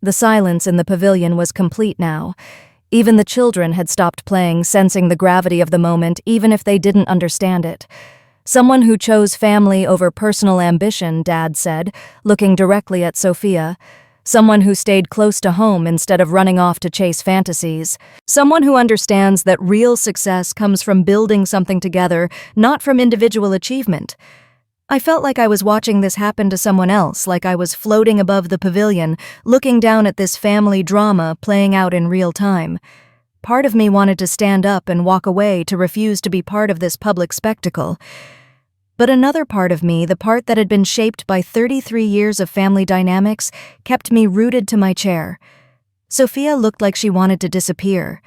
The silence in the pavilion was complete now. Even the children had stopped playing, sensing the gravity of the moment, even if they didn't understand it. Someone who chose family over personal ambition, Dad said, looking directly at Sophia. Someone who stayed close to home instead of running off to chase fantasies. Someone who understands that real success comes from building something together, not from individual achievement. I felt like I was watching this happen to someone else, like I was floating above the pavilion, looking down at this family drama playing out in real time. Part of me wanted to stand up and walk away, to refuse to be part of this public spectacle. But another part of me, the part that had been shaped by 33 years of family dynamics, kept me rooted to my chair. Sophia looked like she wanted to disappear.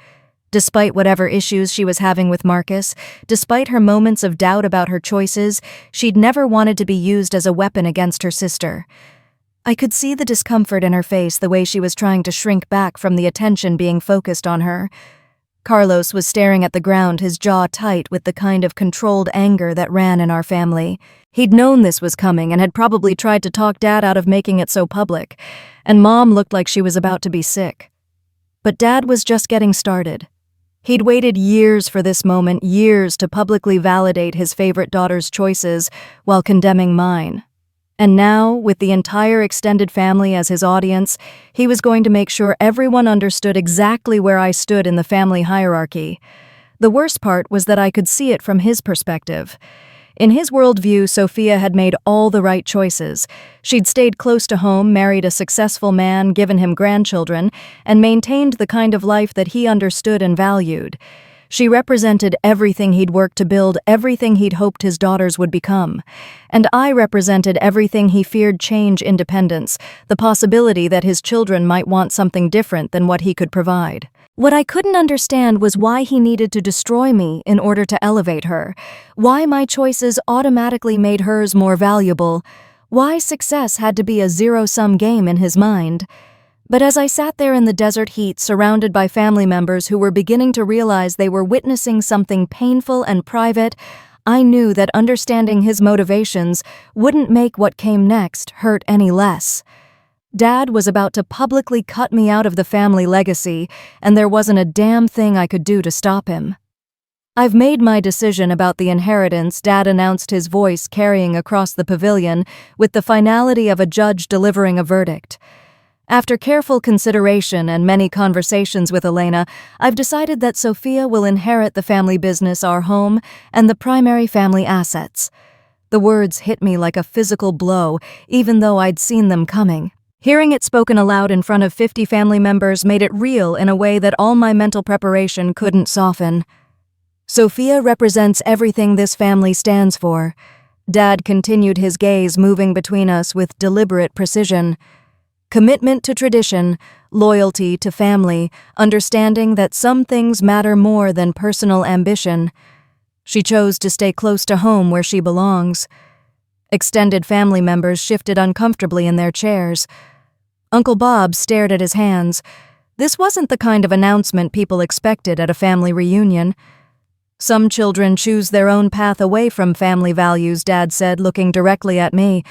Despite whatever issues she was having with Marcus, despite her moments of doubt about her choices, she'd never wanted to be used as a weapon against her sister. I could see the discomfort in her face, the way she was trying to shrink back from the attention being focused on her. Carlos was staring at the ground, his jaw tight with the kind of controlled anger that ran in our family. He'd known this was coming and had probably tried to talk Dad out of making it so public, and Mom looked like she was about to be sick. But Dad was just getting started. He'd waited years for this moment, years to publicly validate his favorite daughter's choices while condemning mine. And now, with the entire extended family as his audience, he was going to make sure everyone understood exactly where I stood in the family hierarchy. The worst part was that I could see it from his perspective. In his worldview, Sophia had made all the right choices. She'd stayed close to home, married a successful man, given him grandchildren, and maintained the kind of life that he understood and valued. She represented everything he'd worked to build, everything he'd hoped his daughters would become. And I represented everything he feared: change, independence, the possibility that his children might want something different than what he could provide. What I couldn't understand was why he needed to destroy me in order to elevate her, why my choices automatically made hers more valuable, why success had to be a zero-sum game in his mind. But as I sat there in the desert heat, surrounded by family members who were beginning to realize they were witnessing something painful and private, I knew that understanding his motivations wouldn't make what came next hurt any less. Dad was about to publicly cut me out of the family legacy, and there wasn't a damn thing I could do to stop him. I've made my decision about the inheritance, Dad announced, his voice carrying across the pavilion with the finality of a judge delivering a verdict. After careful consideration and many conversations with Elena, I've decided that Sophia will inherit the family business, our home, and the primary family assets. The words hit me like a physical blow, even though I'd seen them coming. Hearing it spoken aloud in front of 50 family members made it real in a way that all my mental preparation couldn't soften. Sophia represents everything this family stands for. Dad continued, his gaze moving between us with deliberate precision. Commitment to tradition, loyalty to family, understanding that some things matter more than personal ambition. She chose to stay close to home where she belongs. Extended family members shifted uncomfortably in their chairs. Uncle Bob stared at his hands. This wasn't the kind of announcement people expected at a family reunion. Some children choose their own path away from family values, Dad said, looking directly at me.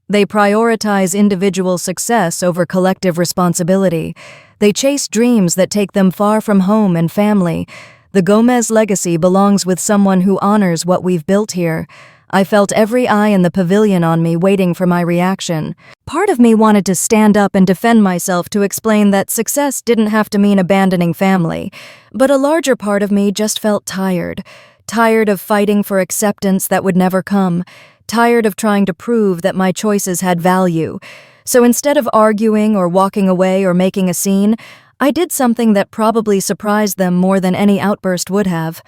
They prioritize individual success over collective responsibility. They chase dreams that take them far from home and family. The Gomez legacy belongs with someone who honors what we've built here. I felt every eye in the pavilion on me, waiting for my reaction. Part of me wanted to stand up and defend myself, to explain that success didn't have to mean abandoning family. But a larger part of me just felt tired. Tired of fighting for acceptance that would never come. Tired of trying to prove that my choices had value. So instead of arguing or walking away or making a scene, I did something that probably surprised them more than any outburst would have.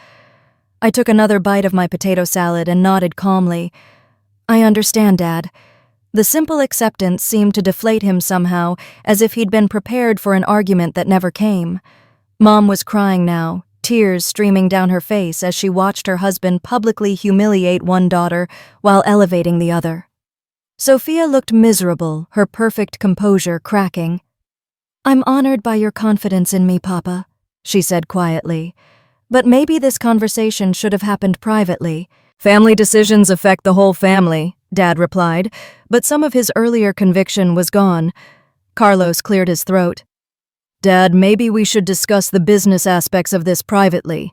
I took another bite of my potato salad and nodded calmly. I understand, Dad. The simple acceptance seemed to deflate him somehow, as if he'd been prepared for an argument that never came. Mom was crying now, tears streaming down her face as she watched her husband publicly humiliate one daughter while elevating the other. Sophia looked miserable, her perfect composure cracking. "I'm honored by your confidence in me, Papa," she said quietly. "But maybe this conversation should have happened privately." "Family decisions affect the whole family," Dad replied, but some of his earlier conviction was gone. Carlos cleared his throat. "Dad, maybe we should discuss the business aspects of this privately.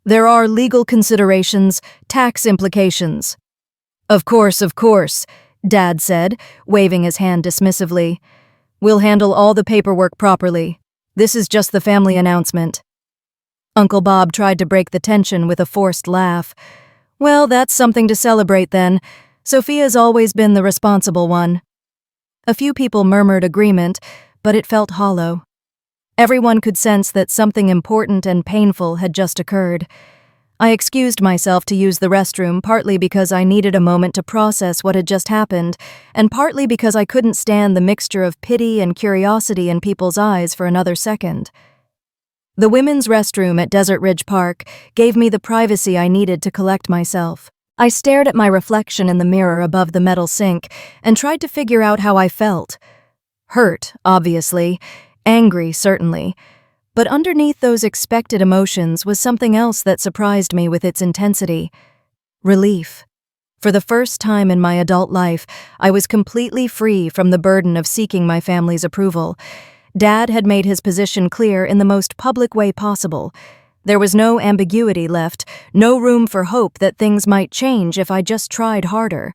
There are legal considerations, tax implications." Of course," Dad said, waving his hand dismissively. "We'll handle all the paperwork properly. This is just the family announcement." Uncle Bob tried to break the tension with a forced laugh. "Well, that's something to celebrate then. Sophia's always been the responsible one." A few people murmured agreement, but it felt hollow. Everyone could sense that something important and painful had just occurred. I excused myself to use the restroom partly because I needed a moment to process what had just happened, and partly because I couldn't stand the mixture of pity and curiosity in people's eyes for another second. The women's restroom at Desert Ridge Park gave me the privacy I needed to collect myself. I stared at my reflection in the mirror above the metal sink and tried to figure out how I felt. Hurt, obviously. Angry, certainly. But underneath those expected emotions was something else that surprised me with its intensity. Relief. For the first time in my adult life, I was completely free from the burden of seeking my family's approval. Dad had made his position clear in the most public way possible. There was no ambiguity left, no room for hope that things might change if I just tried harder.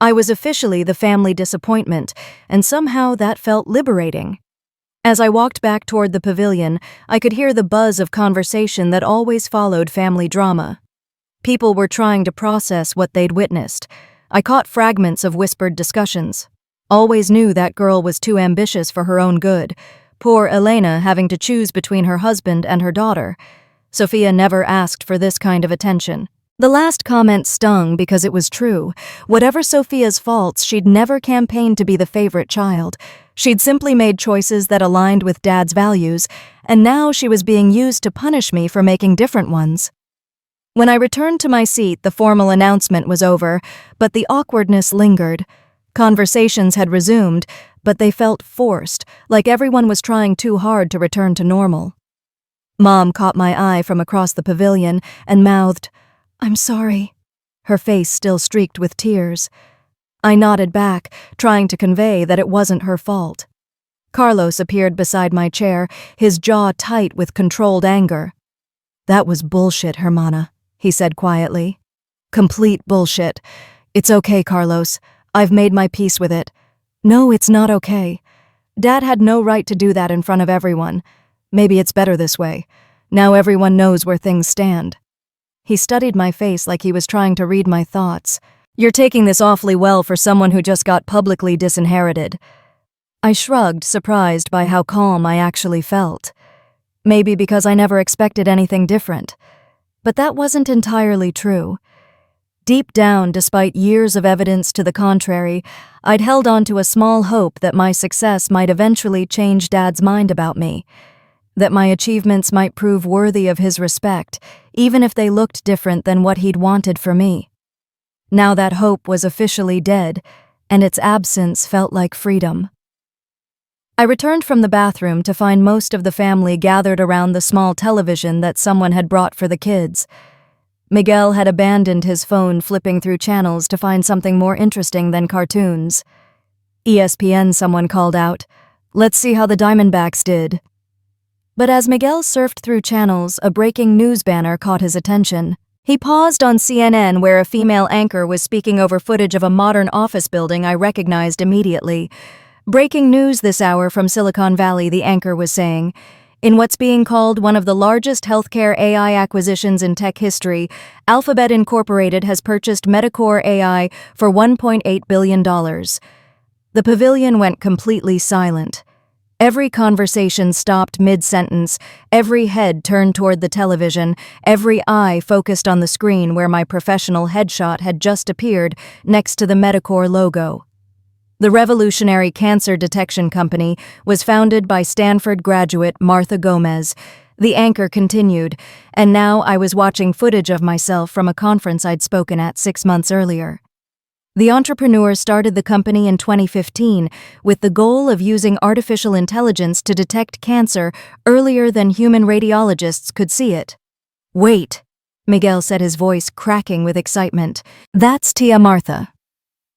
I was officially the family disappointment, and somehow that felt liberating. As I walked back toward the pavilion, I could hear the buzz of conversation that always followed family drama. People were trying to process what they'd witnessed. I caught fragments of whispered discussions. Always knew that girl was too ambitious for her own good. Poor Elena having to choose between her husband and her daughter. Sophia never asked for this kind of attention. The last comment stung because it was true. Whatever Sophia's faults, she'd never campaigned to be the favorite child. She'd simply made choices that aligned with Dad's values, and now she was being used to punish me for making different ones. When I returned to my seat, the formal announcement was over, but the awkwardness lingered. Conversations had resumed, but they felt forced, like everyone was trying too hard to return to normal. Mom caught my eye from across the pavilion and mouthed, "I'm sorry," her face still streaked with tears. I nodded back, trying to convey that it wasn't her fault. Carlos appeared beside my chair, his jaw tight with controlled anger. "That was bullshit, Hermana," he said quietly. "Complete bullshit. It's okay, Carlos. I've made my peace with it." "No, it's not okay. Dad had no right to do that in front of everyone. Maybe it's better this way. Now everyone knows where things stand." He studied my face like he was trying to read my thoughts. "You're taking this awfully well for someone who just got publicly disinherited." I shrugged, surprised by how calm I actually felt. Maybe because I never expected anything different. But that wasn't entirely true. Deep down, despite years of evidence to the contrary, I'd held on to a small hope that my success might eventually change Dad's mind about me. That my achievements might prove worthy of his respect, even if they looked different than what he'd wanted for me. Now that hope was officially dead, and its absence felt like freedom. I returned from the bathroom to find most of the family gathered around the small television that someone had brought for the kids. Miguel had abandoned his phone flipping through channels to find something more interesting than cartoons. ESPN, someone called out. "Let's see how the Diamondbacks did." But as Miguel surfed through channels, a breaking news banner caught his attention. He paused on CNN where a female anchor was speaking over footage of a modern office building I recognized immediately. "Breaking news this hour from Silicon Valley," the anchor was saying. "In what's being called one of the largest healthcare AI acquisitions in tech history, Alphabet Incorporated has purchased Metacore AI for $1.8 billion. The pavilion went completely silent. Every conversation stopped mid-sentence, every head turned toward the television, every eye focused on the screen where my professional headshot had just appeared next to the Medicor logo. The revolutionary cancer detection company was founded by Stanford graduate Martha Gomez. The anchor continued, and now I was watching footage of myself from a conference I'd spoken at 6 months earlier. The entrepreneur started the company in 2015 with the goal of using artificial intelligence to detect cancer earlier than human radiologists could see it. "Wait," Miguel said, his voice cracking with excitement. "That's Tia Martha."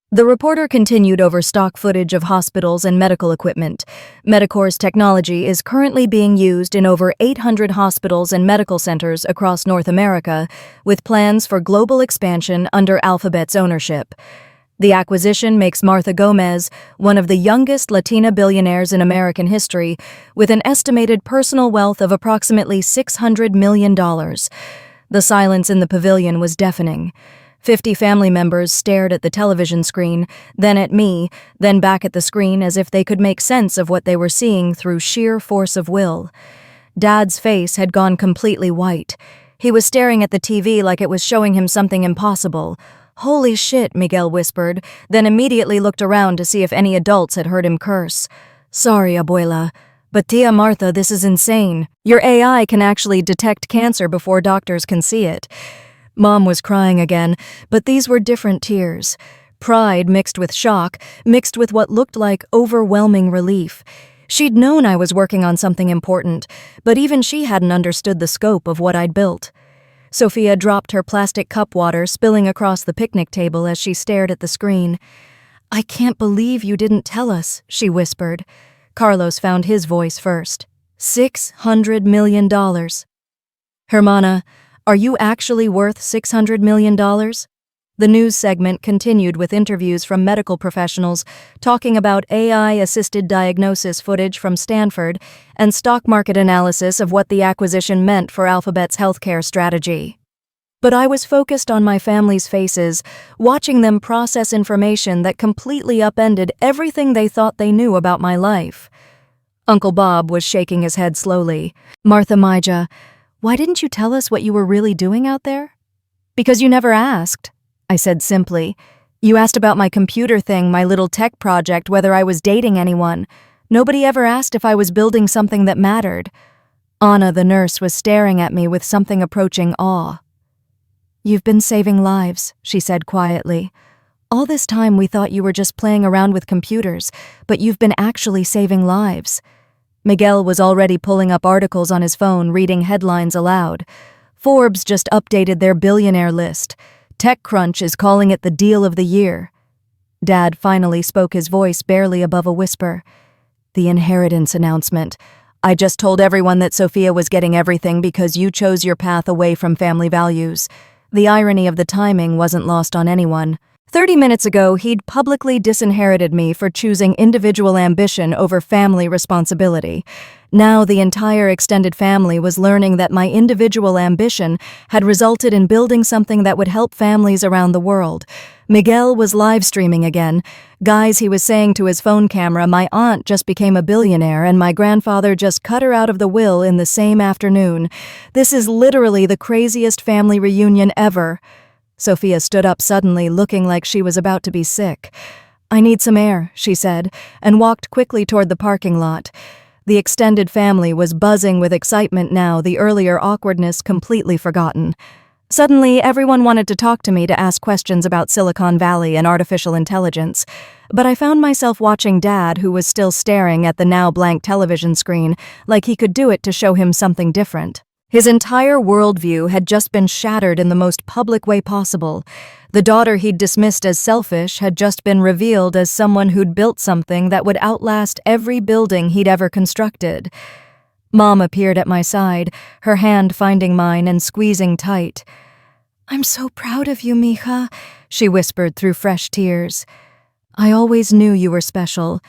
The reporter continued over stock footage of hospitals and medical equipment. Medicor's technology is currently being used in over 800 hospitals and medical centers across North America, with plans for global expansion under Alphabet's ownership. The acquisition makes Martha Gomez one of the youngest Latina billionaires in American history, with an estimated personal wealth of approximately $600 million. The silence in the pavilion was deafening. 50 family members stared at the television screen, then at me, then back at the screen as if they could make sense of what they were seeing through sheer force of will. Dad's face had gone completely white. He was staring at the TV like it was showing him something impossible. "Holy shit," Miguel whispered, then immediately looked around to see if any adults had heard him curse. "Sorry, abuela, but Tia Martha, this is insane. Your AI can actually detect cancer before doctors can see it." Mom was crying again, but these were different tears. Pride mixed with shock, mixed with what looked like overwhelming relief. She'd known I was working on something important, but even she hadn't understood the scope of what I'd built. Sophia dropped her plastic cup water, spilling across the picnic table as she stared at the screen. "I can't believe you didn't tell us," she whispered. Carlos found his voice first. $600 million. "Hermana, are you actually worth $600 million? The news segment continued with interviews from medical professionals talking about AI-assisted diagnosis footage from Stanford and stock market analysis of what the acquisition meant for Alphabet's healthcare strategy. But I was focused on my family's faces, watching them process information that completely upended everything they thought they knew about my life. Uncle Bob was shaking his head slowly. "Martha Maija, why didn't you tell us what you were really doing out there?" "Because you never asked," I said simply. "You asked about my computer thing, my little tech project, whether I was dating anyone. Nobody ever asked if I was building something that mattered." Anna, the nurse, was staring at me with something approaching awe. "You've been saving lives," she said quietly. "All this time we thought you were just playing around with computers, but you've been actually saving lives." Miguel was already pulling up articles on his phone, reading headlines aloud. Forbes just updated their billionaire list. TechCrunch is calling it the deal of the year. Dad finally spoke, his voice barely above a whisper. "The inheritance announcement. I just told everyone that Sophia was getting everything because you chose your path away from family values." The irony of the timing wasn't lost on anyone. 30 minutes ago, he'd publicly disinherited me for choosing individual ambition over family responsibility. Now the entire extended family was learning that my individual ambition had resulted in building something that would help families around the world. Miguel was live streaming again. "Guys," he was saying to his phone camera, "my aunt just became a billionaire and my grandfather just cut her out of the will in the same afternoon. This is literally the craziest family reunion ever." Sophia stood up suddenly, looking like she was about to be sick. "I need some air," she said, and walked quickly toward the parking lot. The extended family was buzzing with excitement now, the earlier awkwardness completely forgotten. Suddenly, everyone wanted to talk to me to ask questions about Silicon Valley and artificial intelligence. But I found myself watching Dad, who was still staring at the now blank television screen, like he could do it to show him something different. His entire worldview had just been shattered in the most public way possible. The daughter he'd dismissed as selfish had just been revealed as someone who'd built something that would outlast every building he'd ever constructed. Mom appeared at my side, her hand finding mine and squeezing tight. "I'm so proud of you, mija," she whispered through fresh tears. "I always knew you were special."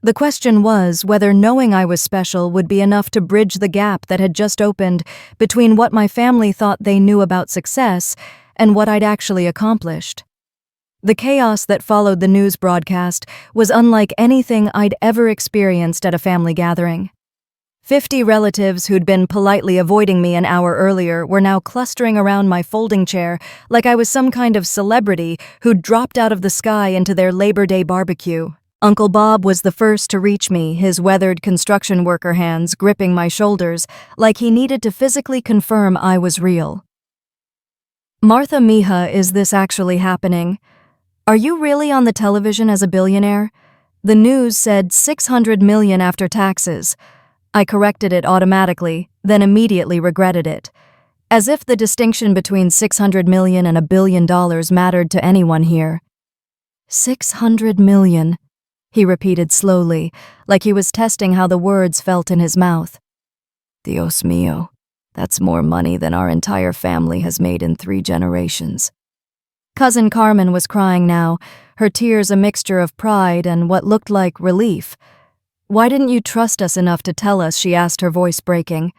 The question was whether knowing I was special would be enough to bridge the gap that had just opened between what my family thought they knew about success and what I'd actually accomplished. The chaos that followed the news broadcast was unlike anything I'd ever experienced at a family gathering. 50 relatives who'd been politely avoiding me an hour earlier were now clustering around my folding chair like I was some kind of celebrity who'd dropped out of the sky into their Labor Day barbecue. Uncle Bob was the first to reach me, his weathered construction worker hands gripping my shoulders like he needed to physically confirm I was real. "Martha Mija, is this actually happening? Are you really on the television as a billionaire? The news said 600 million after taxes." I corrected it automatically, then immediately regretted it. As if the distinction between 600 million and $1 billion mattered to anyone here. 600 million, he repeated slowly, like he was testing how the words felt in his mouth. Dios mío, that's more money than our entire family has made in 3 generations. Cousin Carmen was crying now, her tears a mixture of pride and what looked like relief. "Why didn't you trust us enough to tell us?" she asked, her voice breaking.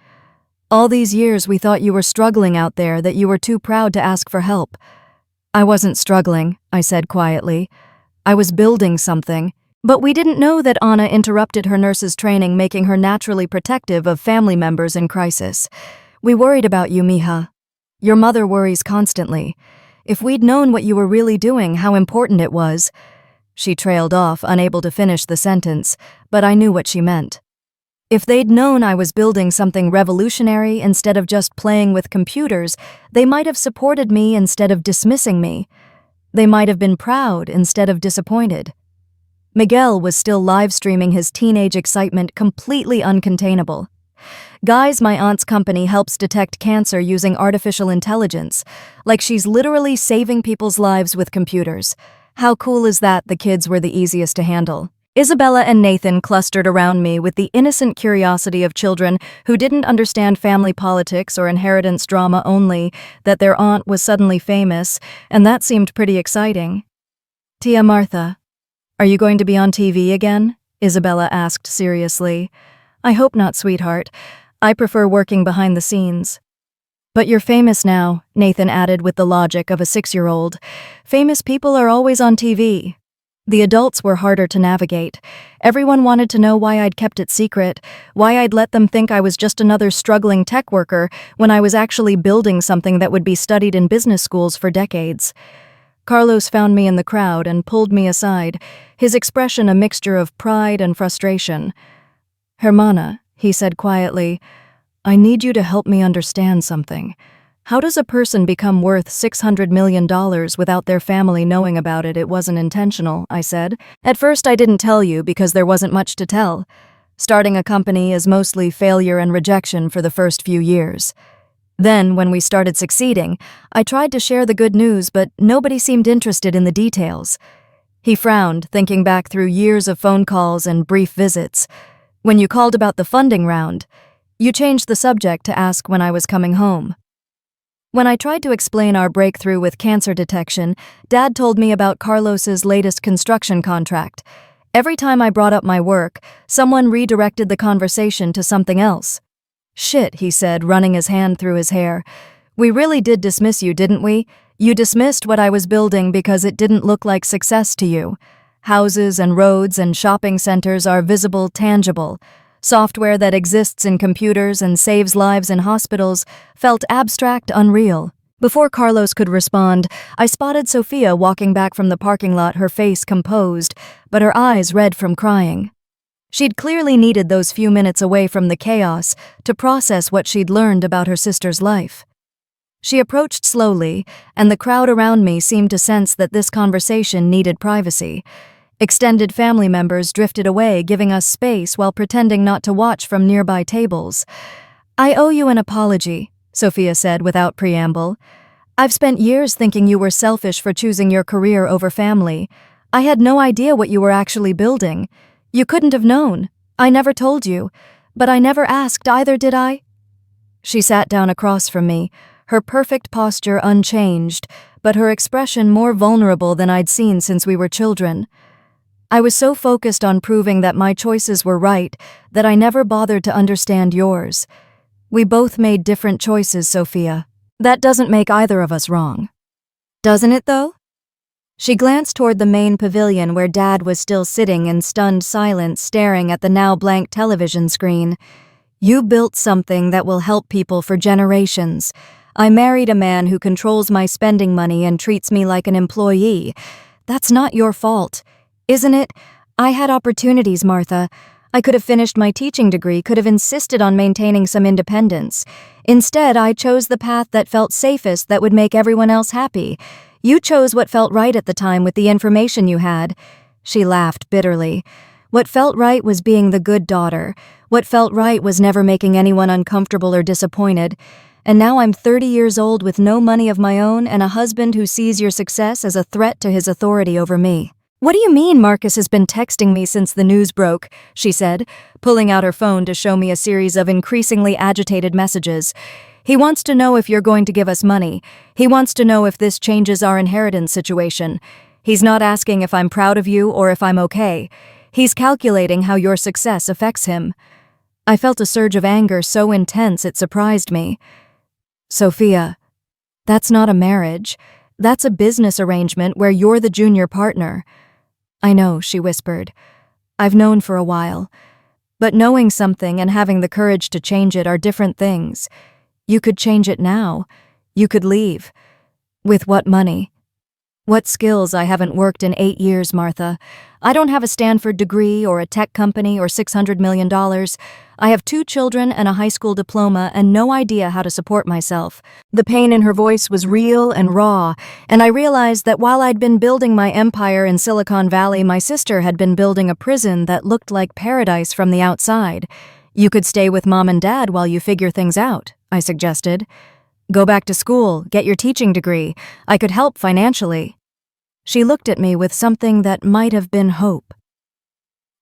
"All these years we thought you were struggling out there, that you were too proud to ask for help." "I wasn't struggling," I said quietly. "I was building something." But we didn't know that Anna interrupted her nurse's training, making her naturally protective of family members in crisis. "We worried about you, Mija. Your mother worries constantly. If we'd known what you were really doing, how important it was." She trailed off, unable to finish the sentence, but I knew what she meant. If they'd known I was building something revolutionary instead of just playing with computers, they might have supported me instead of dismissing me. They might have been proud instead of disappointed. Miguel was still live-streaming his teenage excitement, completely uncontainable. "Guys, my aunt's company helps detect cancer using artificial intelligence, like she's literally saving people's lives with computers. How cool is that?" The kids were the easiest to handle. Isabella and Nathan clustered around me with the innocent curiosity of children who didn't understand family politics or inheritance drama, only that their aunt was suddenly famous, and that seemed pretty exciting. "Tia Martha, are you going to be on TV again?" Isabella asked seriously. "I hope not, sweetheart. I prefer working behind the scenes." "But you're famous now," Nathan added with the logic of a 6-year-old. "Famous people are always on TV." The adults were harder to navigate. Everyone wanted to know why I'd kept it secret, why I'd let them think I was just another struggling tech worker when I was actually building something that would be studied in business schools for decades. Carlos found me in the crowd and pulled me aside, his expression a mixture of pride and frustration. "Hermana," he said quietly, "I need you to help me understand something. How does a person become worth $600 million without their family knowing about it?" "It wasn't intentional," I said. "At first I didn't tell you because there wasn't much to tell. Starting a company is mostly failure and rejection for the first few years. Then, when we started succeeding, I tried to share the good news, but nobody seemed interested in the details." He frowned, thinking back through years of phone calls and brief visits. "When you called about the funding round, you changed the subject to ask when I was coming home." When I tried to explain our breakthrough with cancer detection, Dad told me about Carlos's latest construction contract. Every time I brought up my work, someone redirected the conversation to something else. "Shit," he said, running his hand through his hair. "We really did dismiss you, didn't we? You dismissed what I was building because it didn't look like success to you. Houses and roads and shopping centers are visible, tangible. Software that exists in computers and saves lives in hospitals felt abstract, unreal." Before Carlos could respond, I spotted Sophia walking back from the parking lot, her face composed, but her eyes red from crying. She'd clearly needed those few minutes away from the chaos to process what she'd learned about her sister's life. She approached slowly, and the crowd around me seemed to sense that this conversation needed privacy. Extended family members drifted away, giving us space while pretending not to watch from nearby tables. "I owe you an apology," Sophia said without preamble. "I've spent years thinking you were selfish for choosing your career over family. I had no idea what you were actually building. You couldn't have known. I never told you. But I never asked either, did I?" She sat down across from me, her perfect posture unchanged, but her expression more vulnerable than I'd seen since we were children. "I was so focused on proving that my choices were right that I never bothered to understand yours. We both made different choices, Sophia. That doesn't make either of us wrong." "Doesn't it, though?" She glanced toward the main pavilion where Dad was still sitting in stunned silence staring at the now blank television screen. "You built something that will help people for generations. I married a man who controls my spending money and treats me like an employee. That's not your fault, isn't it? I had opportunities, Martha. I could have finished my teaching degree, could have insisted on maintaining some independence. Instead, I chose the path that felt safest, that would make everyone else happy. You chose what felt right at the time with the information you had." She laughed bitterly. What felt right was being the good daughter. What felt right was never making anyone uncomfortable or disappointed. And now I'm 30 years old with no money of my own and a husband who sees your success as a threat to his authority over me. "What do you mean Marcus has been texting me since the news broke?" she said, pulling out her phone to show me a series of increasingly agitated messages. "He wants to know if you're going to give us money. He wants to know if this changes our inheritance situation. He's not asking if I'm proud of you or if I'm okay. He's calculating how your success affects him." I felt a surge of anger so intense it surprised me. "Sophia, that's not a marriage. That's a business arrangement where you're the junior partner." "I know," she whispered. "I've known for a while. But knowing something and having the courage to change it are different things. You could change it now. You could leave. With what money? What skills? I haven't worked in 8 years, Martha. I don't have a Stanford degree or a tech company or $600 million. I have 2 children and a high school diploma and no idea how to support myself." The pain in her voice was real and raw, and I realized that while I'd been building my empire in Silicon Valley, my sister had been building a prison that looked like paradise from the outside. "You could stay with Mom and Dad while you figure things out," I suggested. "Go back to school, get your teaching degree. I could help financially." She looked at me with something that might have been hope.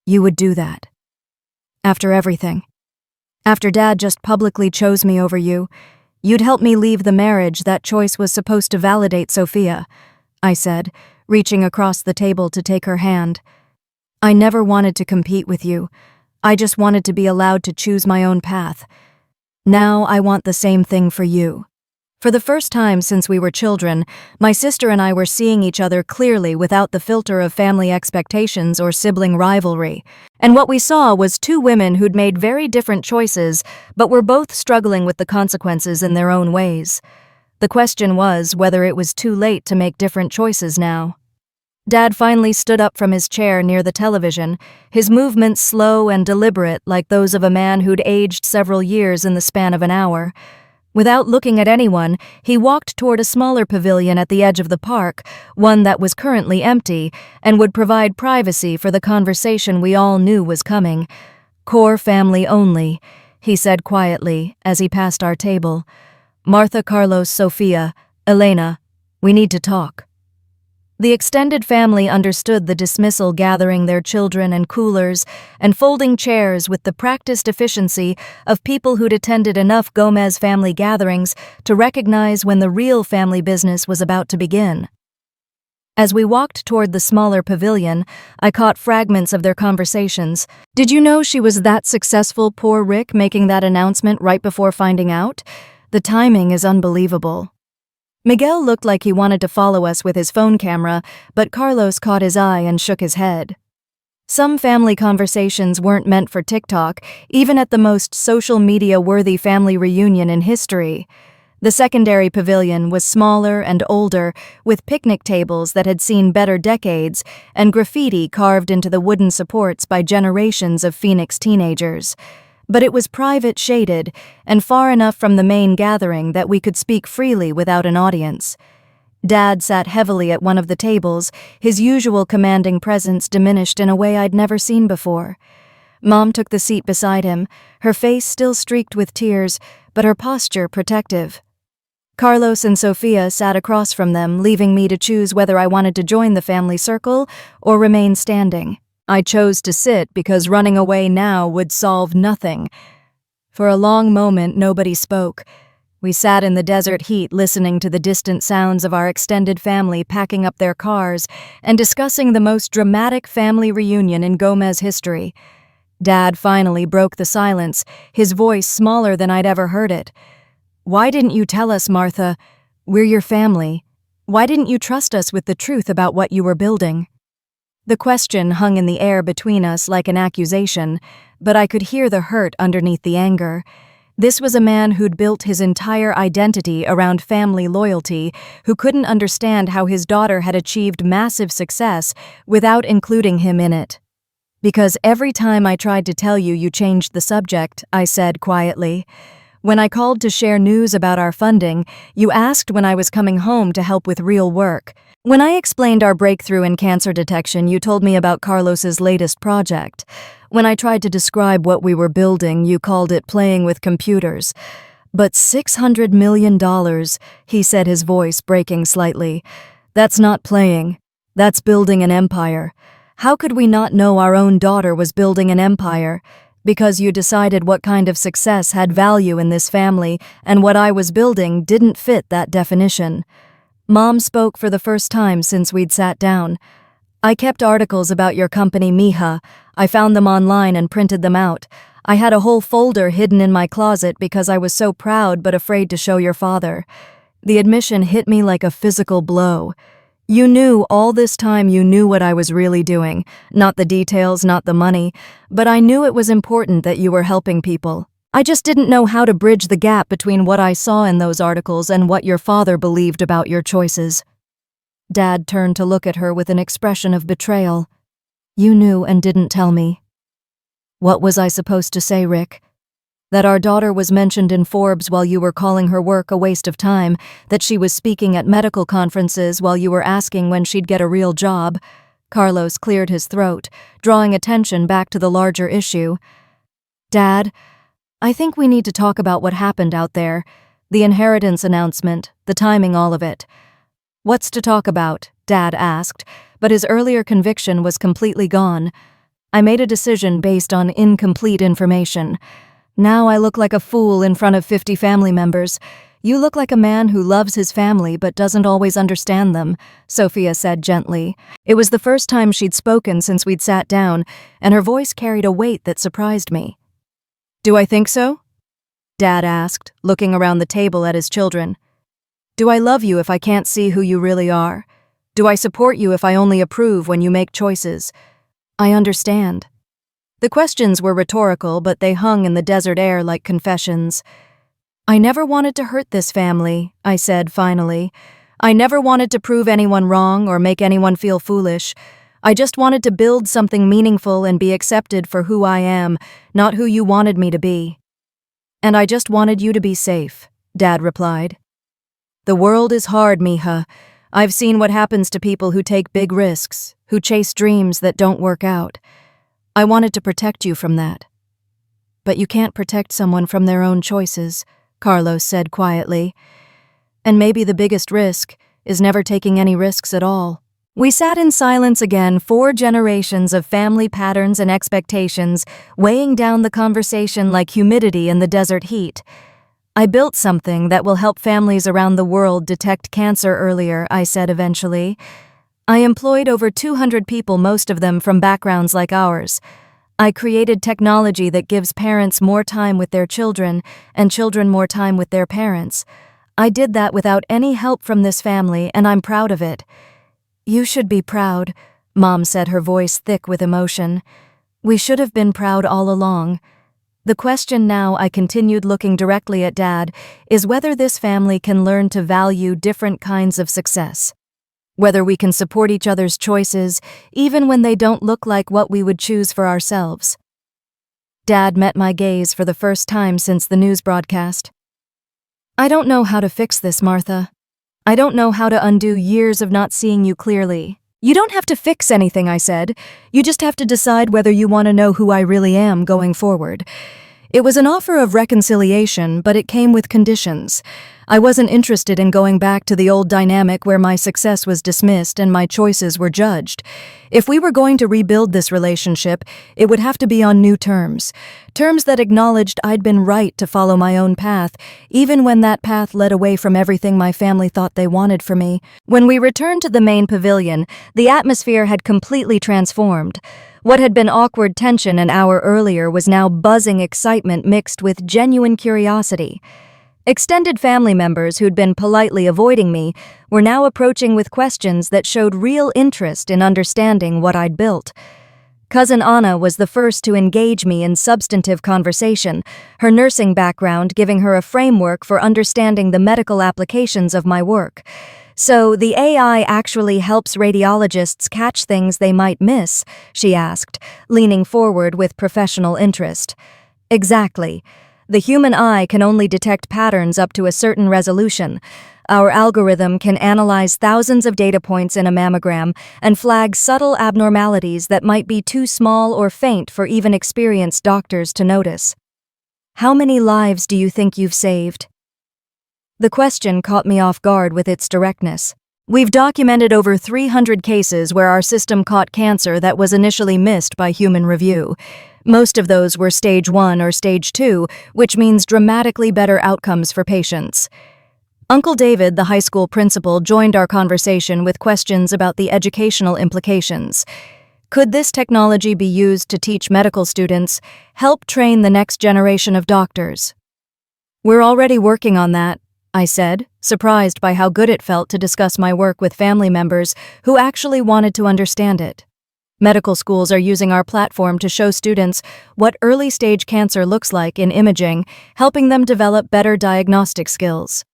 "You would do that? After everything? After Dad just publicly chose me over you, you'd help me leave the marriage that choice was supposed to validate, Sophia," I said, reaching across the table to take her hand. "I never wanted to compete with you. I just wanted to be allowed to choose my own path. Now I want the same thing for you." For the first time since we were children, my sister and I were seeing each other clearly without the filter of family expectations or sibling rivalry. And what we saw was 2 women who'd made very different choices, but were both struggling with the consequences in their own ways. The question was whether it was too late to make different choices now. Dad finally stood up from his chair near the television, his movements slow and deliberate like those of a man who'd aged several years in the span of an hour. Without looking at anyone, he walked toward a smaller pavilion at the edge of the park, one that was currently empty, and would provide privacy for the conversation we all knew was coming. "Core family only," he said quietly as he passed our table. "Martha, Carlos, Sophia, Elena, we need to talk." The extended family understood the dismissal, gathering their children and coolers and folding chairs with the practiced efficiency of people who'd attended enough Gomez family gatherings to recognize when the real family business was about to begin. As we walked toward the smaller pavilion, I caught fragments of their conversations. "Did you know she was that successful, poor Rick, making that announcement right before finding out? The timing is unbelievable." Miguel looked like he wanted to follow us with his phone camera, but Carlos caught his eye and shook his head. Some family conversations weren't meant for TikTok, even at the most social media-worthy family reunion in history. The secondary pavilion was smaller and older, with picnic tables that had seen better decades and graffiti carved into the wooden supports by generations of Phoenix teenagers. But it was private, shaded, and far enough from the main gathering that we could speak freely without an audience. Dad sat heavily at one of the tables, his usual commanding presence diminished in a way I'd never seen before. Mom took the seat beside him, her face still streaked with tears, but her posture protective. Carlos and Sophia sat across from them, leaving me to choose whether I wanted to join the family circle or remain standing. I chose to sit because running away now would solve nothing. For a long moment, nobody spoke. We sat in the desert heat listening to the distant sounds of our extended family packing up their cars and discussing the most dramatic family reunion in Gomez history. Dad finally broke the silence, his voice smaller than I'd ever heard it. "Why didn't you tell us, Martha? We're your family. Why didn't you trust us with the truth about what you were building? The question hung in the air between us like an accusation, but I could hear the hurt underneath the anger. This was a man who'd built his entire identity around family loyalty, who couldn't understand how his daughter had achieved massive success without including him in it. Because every time I tried to tell you, you changed the subject, I said quietly. When I called to share news about our funding, you asked when I was coming home to help with real work. When I explained our breakthrough in cancer detection, you told me about Carlos's latest project. When I tried to describe what we were building, you called it playing with computers. But $600 million, he said, his voice breaking slightly. That's not playing. That's building an empire. How could we not know our own daughter was building an empire? Because you decided what kind of success had value in this family, and what I was building didn't fit that definition. Mom spoke for the first time since we'd sat down. I kept articles about your company, Mija. I found them online and printed them out. I had a whole folder hidden in my closet because I was so proud but afraid to show your father. The admission hit me like a physical blow. You knew all this time, you knew what I was really doing. Not the details, not the money, but I knew it was important that you were helping people. I just didn't know how to bridge the gap between what I saw in those articles and what your father believed about your choices. Dad turned to look at her with an expression of betrayal. You knew and didn't tell me. What was I supposed to say, Rick? That our daughter was mentioned in Forbes while you were calling her work a waste of time, that she was speaking at medical conferences while you were asking when she'd get a real job. Carlos cleared his throat, drawing attention back to the larger issue. Dad, I think we need to talk about what happened out there. The inheritance announcement, the timing, all of it. What's to talk about? Dad asked, but his earlier conviction was completely gone. I made a decision based on incomplete information. Now I look like a fool in front of 50 family members. You look like a man who loves his family but doesn't always understand them, Sophia said gently. It was the first time she'd spoken since we'd sat down, and her voice carried a weight that surprised me. Do I think so? Dad asked, looking around the table at his children. Do I love you if I can't see who you really are? Do I support you if I only approve when you make choices? I understand. The questions were rhetorical, but they hung in the desert air like confessions. I never wanted to hurt this family, I said finally. I never wanted to prove anyone wrong or make anyone feel foolish. I just wanted to build something meaningful and be accepted for who I am, not who you wanted me to be. And I just wanted you to be safe, Dad replied. The world is hard, Mija. I've seen what happens to people who take big risks, who chase dreams that don't work out. I wanted to protect you from that. But you can't protect someone from their own choices, Carlos said quietly. And maybe the biggest risk is never taking any risks at all. We sat in silence again, 4 generations of family patterns and expectations, weighing down the conversation like humidity in the desert heat. I built something that will help families around the world detect cancer earlier, I said eventually. I employed over 200 people, most of them from backgrounds like ours. I created technology that gives parents more time with their children and children more time with their parents. I did that without any help from this family, and I'm proud of it. You should be proud, Mom said, her voice thick with emotion. We should have been proud all along. The question now, I continued looking directly at Dad, is whether this family can learn to value different kinds of success. Whether we can support each other's choices, even when they don't look like what we would choose for ourselves. Dad met my gaze for the first time since the news broadcast. I don't know how to fix this, Martha. I don't know how to undo years of not seeing you clearly. You don't have to fix anything, I said. You just have to decide whether you want to know who I really am going forward. It was an offer of reconciliation, but it came with conditions. I wasn't interested in going back to the old dynamic where my success was dismissed and my choices were judged. If we were going to rebuild this relationship, it would have to be on new terms. Terms that acknowledged I'd been right to follow my own path, even when that path led away from everything my family thought they wanted for me. When we returned to the main pavilion, the atmosphere had completely transformed. What had been awkward tension an hour earlier was now buzzing excitement mixed with genuine curiosity. Extended family members who'd been politely avoiding me were now approaching with questions that showed real interest in understanding what I'd built. Cousin Anna was the first to engage me in substantive conversation, her nursing background giving her a framework for understanding the medical applications of my work. "So, the AI actually helps radiologists catch things they might miss?" she asked, leaning forward with professional interest. "Exactly. The human eye can only detect patterns up to a certain resolution. Our algorithm can analyze thousands of data points in a mammogram and flag subtle abnormalities that might be too small or faint for even experienced doctors to notice." "How many lives do you think you've saved?" The question caught me off guard with its directness. "We've documented over 300 cases where our system caught cancer that was initially missed by human review. Most of those were stage 1 or stage 2, which means dramatically better outcomes for patients." Uncle David, the high school principal, joined our conversation with questions about the educational implications. Could this technology be used to teach medical students, help train the next generation of doctors? "We're already working on that," I said, surprised by how good it felt to discuss my work with family members who actually wanted to understand it. Medical schools are using our platform to show students what early-stage cancer looks like in imaging, helping them develop better diagnostic skills.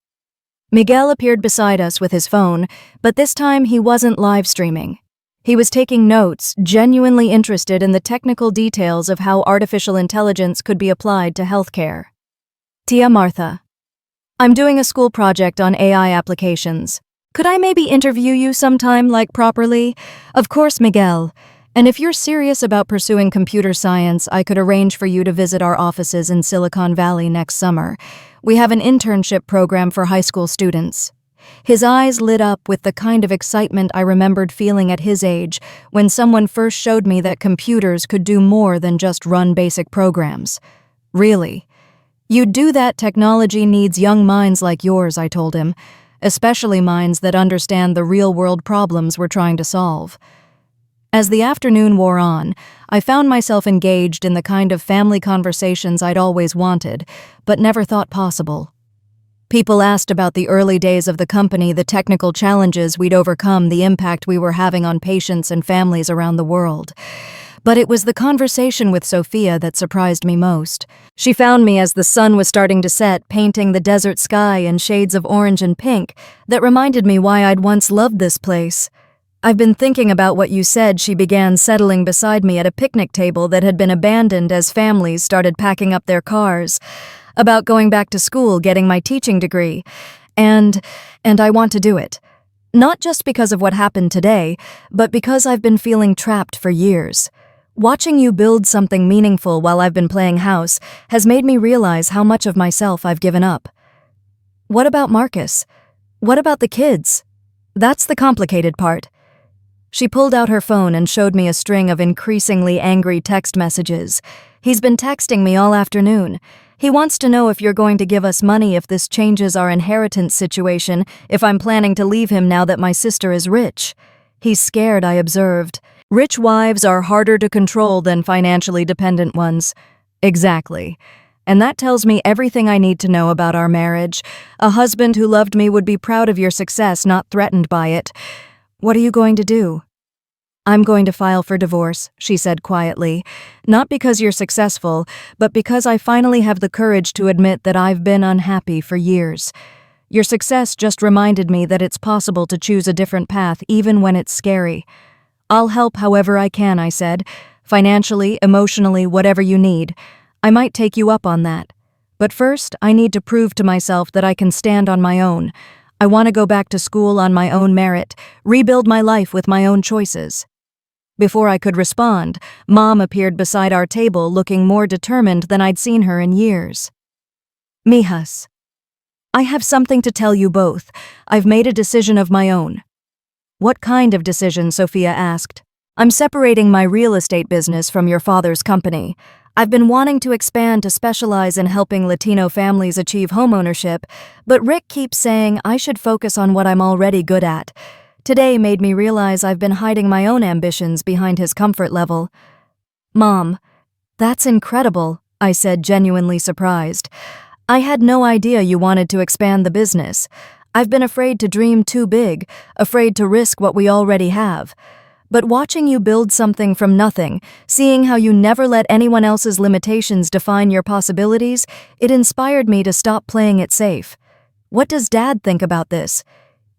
Miguel appeared beside us with his phone, but this time he wasn't live streaming. He was taking notes, genuinely interested in the technical details of how artificial intelligence could be applied to healthcare. "Tia Martha, I'm doing a school project on AI applications. Could I maybe interview you sometime, like properly?" "Of course, Miguel. And if you're serious about pursuing computer science, I could arrange for you to visit our offices in Silicon Valley next summer. We have an internship program for high school students." His eyes lit up with the kind of excitement I remembered feeling at his age when someone first showed me that computers could do more than just run basic programs. "Really? You'd do that? Technology needs young minds like yours," I told him, "especially minds that understand the real-world problems we're trying to solve." As the afternoon wore on, I found myself engaged in the kind of family conversations I'd always wanted, but never thought possible. People asked about the early days of the company, the technical challenges we'd overcome, the impact we were having on patients and families around the world. But it was the conversation with Sophia that surprised me most. She found me as the sun was starting to set, painting the desert sky in shades of orange and pink that reminded me why I'd once loved this place. "I've been thinking about what you said," she began, settling beside me at a picnic table that had been abandoned as families started packing up their cars. "About going back to school, getting my teaching degree. And I want to do it. Not just because of what happened today, but because I've been feeling trapped for years. Watching you build something meaningful while I've been playing house has made me realize how much of myself I've given up." "What about Marcus? What about the kids?" "That's the complicated part." She pulled out her phone and showed me a string of increasingly angry text messages. "He's been texting me all afternoon. He wants to know if you're going to give us money if this changes our inheritance situation, if I'm planning to leave him now that my sister is rich. He's scared," I observed. "Rich wives are harder to control than financially dependent ones." "Exactly. And that tells me everything I need to know about our marriage. A husband who loved me would be proud of your success, not threatened by it. What are you going to do?" "I'm going to file for divorce," she said quietly. "Not because you're successful, but because I finally have the courage to admit that I've been unhappy for years. Your success just reminded me that it's possible to choose a different path even when it's scary." "I'll help however I can," I said. "Financially, emotionally, whatever you need. I might take you up on that. But first, I need to prove to myself that I can stand on my own. I want to go back to school on my own merit, rebuild my life with my own choices." Before I could respond, Mom appeared beside our table looking more determined than I'd seen her in years. "Mijas, I have something to tell you both. I've made a decision of my own." "What kind of decision?" Sophia asked. "I'm separating my real estate business from your father's company. I've been wanting to expand to specialize in helping Latino families achieve homeownership, but Rick keeps saying I should focus on what I'm already good at. Today made me realize I've been hiding my own ambitions behind his comfort level." "Mom, that's incredible," I said, genuinely surprised. I had no idea you wanted to expand the business. I've been afraid to dream too big, afraid to risk what we already have. But watching you build something from nothing, seeing how you never let anyone else's limitations define your possibilities, it inspired me to stop playing it safe. What does Dad think about this?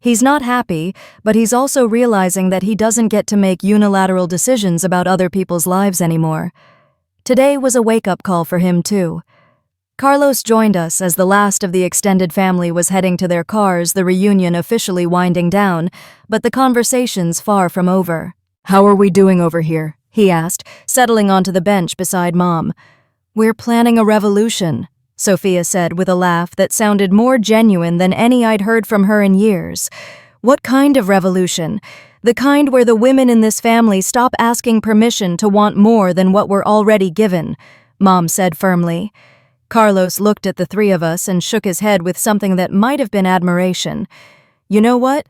He's not happy, but he's also realizing that he doesn't get to make unilateral decisions about other people's lives anymore. Today was a wake-up call for him, too. Carlos joined us as the last of the extended family was heading to their cars, the reunion officially winding down, but the conversation's far from over. "How are we doing over here?" he asked, settling onto the bench beside Mom. "We're planning a revolution," Sophia said with a laugh that sounded more genuine than any I'd heard from her in years. "What kind of revolution? The kind where the women in this family stop asking permission to want more than what we're already given," Mom said firmly. Carlos looked at the three of us and shook his head with something that might have been admiration. "You know what?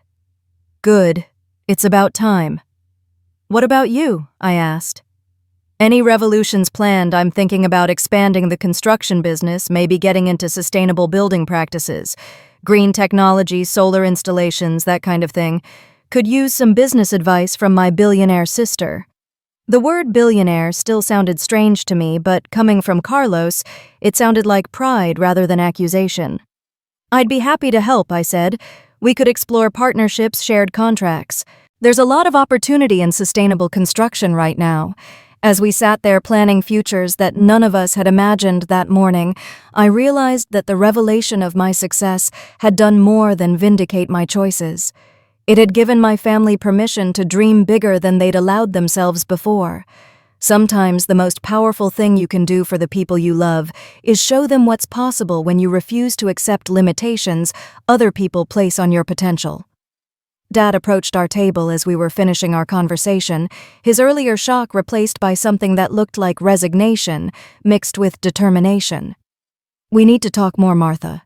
Good. It's about time." "What about you?" I asked. "Any revolutions planned? I'm thinking about expanding the construction business, maybe getting into sustainable building practices. Green technology, solar installations, that kind of thing. Could use some business advice from my billionaire sister." The word billionaire still sounded strange to me, but coming from Carlos, it sounded like pride rather than accusation. "I'd be happy to help," I said. "We could explore partnerships, shared contracts. There's a lot of opportunity in sustainable construction right now." As we sat there planning futures that none of us had imagined that morning, I realized that the revelation of my success had done more than vindicate my choices. It had given my family permission to dream bigger than they'd allowed themselves before. Sometimes the most powerful thing you can do for the people you love is show them what's possible when you refuse to accept limitations other people place on your potential. Dad approached our table as we were finishing our conversation, his earlier shock replaced by something that looked like resignation, mixed with determination. "We need to talk more, Martha.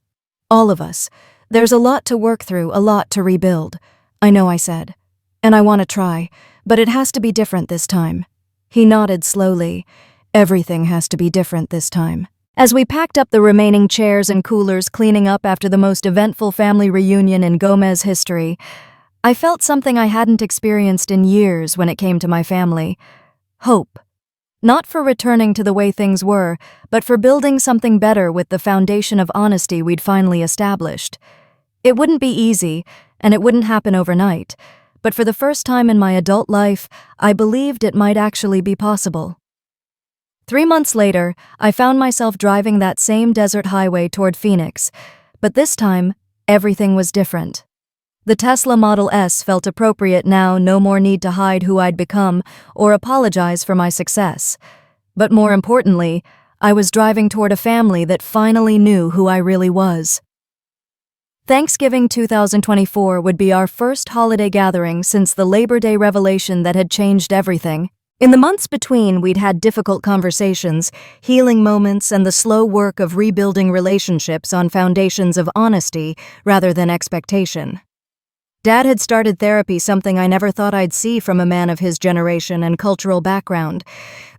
All of us. There's a lot to work through, a lot to rebuild." "I know," I said. "And I want to try, but it has to be different this time." He nodded slowly. "Everything has to be different this time." As we packed up the remaining chairs and coolers, cleaning up after the most eventful family reunion in Gomez history, I felt something I hadn't experienced in years when it came to my family. Hope. Not for returning to the way things were, but for building something better with the foundation of honesty we'd finally established. It wouldn't be easy, and it wouldn't happen overnight, but for the first time in my adult life, I believed it might actually be possible. 3 months later, I found myself driving that same desert highway toward Phoenix, but this time, everything was different. The Tesla Model S felt appropriate now, no more need to hide who I'd become or apologize for my success. But more importantly, I was driving toward a family that finally knew who I really was. Thanksgiving 2024 would be our first holiday gathering since the Labor Day revelation that had changed everything. In the months between, we'd had difficult conversations, healing moments, and the slow work of rebuilding relationships on foundations of honesty rather than expectation. Dad had started therapy, something I never thought I'd see from a man of his generation and cultural background.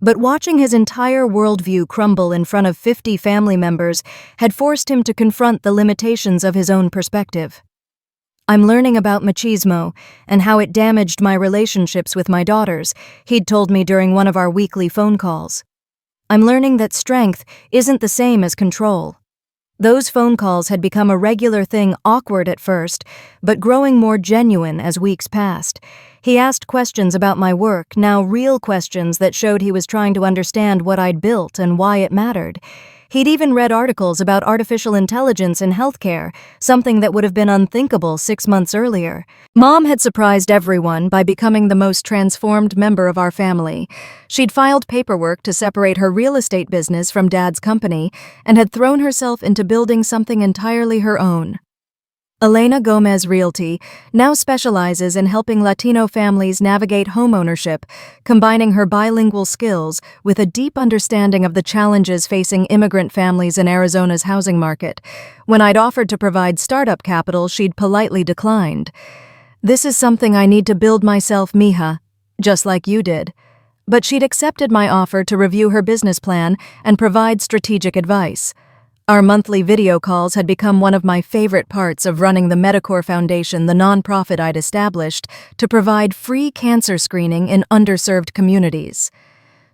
But watching his entire worldview crumble in front of 50 family members had forced him to confront the limitations of his own perspective. "I'm learning about machismo and how it damaged my relationships with my daughters," he'd told me during one of our weekly phone calls. "I'm learning that strength isn't the same as control." Those phone calls had become a regular thing, awkward at first, but growing more genuine as weeks passed. He asked questions about my work, now real questions that showed he was trying to understand what I'd built and why it mattered. He'd even read articles about artificial intelligence in healthcare, something that would have been unthinkable 6 months earlier. Mom had surprised everyone by becoming the most transformed member of our family. She'd filed paperwork to separate her real estate business from Dad's company and had thrown herself into building something entirely her own. Elena Gomez Realty now specializes in helping Latino families navigate homeownership, combining her bilingual skills with a deep understanding of the challenges facing immigrant families in Arizona's housing market. When I'd offered to provide startup capital, she'd politely declined. "This is something I need to build myself, mija, just like you did." But she'd accepted my offer to review her business plan and provide strategic advice. Our monthly video calls had become one of my favorite parts of running the Medicor Foundation, the nonprofit I'd established to provide free cancer screening in underserved communities.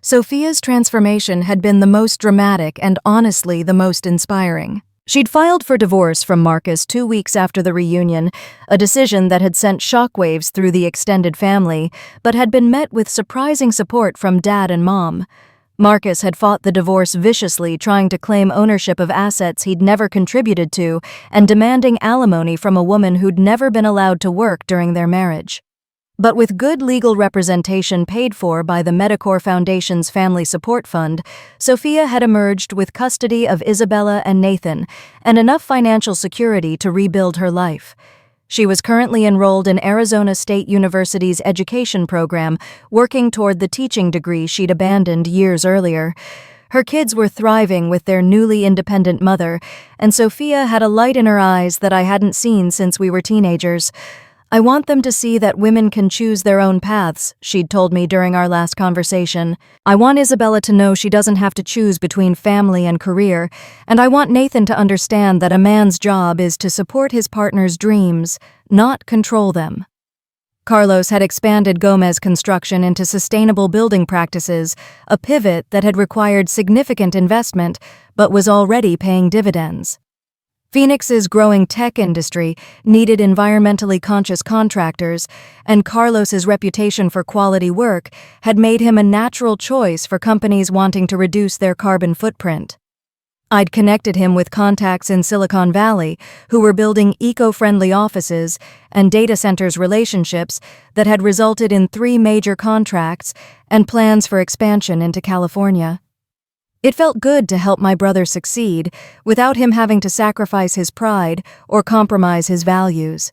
Sophia's transformation had been the most dramatic and honestly the most inspiring. She'd filed for divorce from Marcus 2 weeks after the reunion, a decision that had sent shockwaves through the extended family, but had been met with surprising support from Dad and Mom. Marcus had fought the divorce viciously, trying to claim ownership of assets he'd never contributed to and demanding alimony from a woman who'd never been allowed to work during their marriage. But with good legal representation paid for by the Medicor Foundation's Family Support Fund, Sophia had emerged with custody of Isabella and Nathan and enough financial security to rebuild her life. She was currently enrolled in Arizona State University's education program, working toward the teaching degree she'd abandoned years earlier. Her kids were thriving with their newly independent mother, and Sophia had a light in her eyes that I hadn't seen since we were teenagers. "I want them to see that women can choose their own paths," she'd told me during our last conversation. "I want Isabella to know she doesn't have to choose between family and career, and I want Nathan to understand that a man's job is to support his partner's dreams, not control them." Carlos had expanded Gomez Construction into sustainable building practices, a pivot that had required significant investment but was already paying dividends. Phoenix's growing tech industry needed environmentally conscious contractors, and Carlos's reputation for quality work had made him a natural choice for companies wanting to reduce their carbon footprint. I'd connected him with contacts in Silicon Valley who were building eco-friendly offices and data centers relationships that had resulted in 3 major contracts and plans for expansion into California. It felt good to help my brother succeed without him having to sacrifice his pride or compromise his values.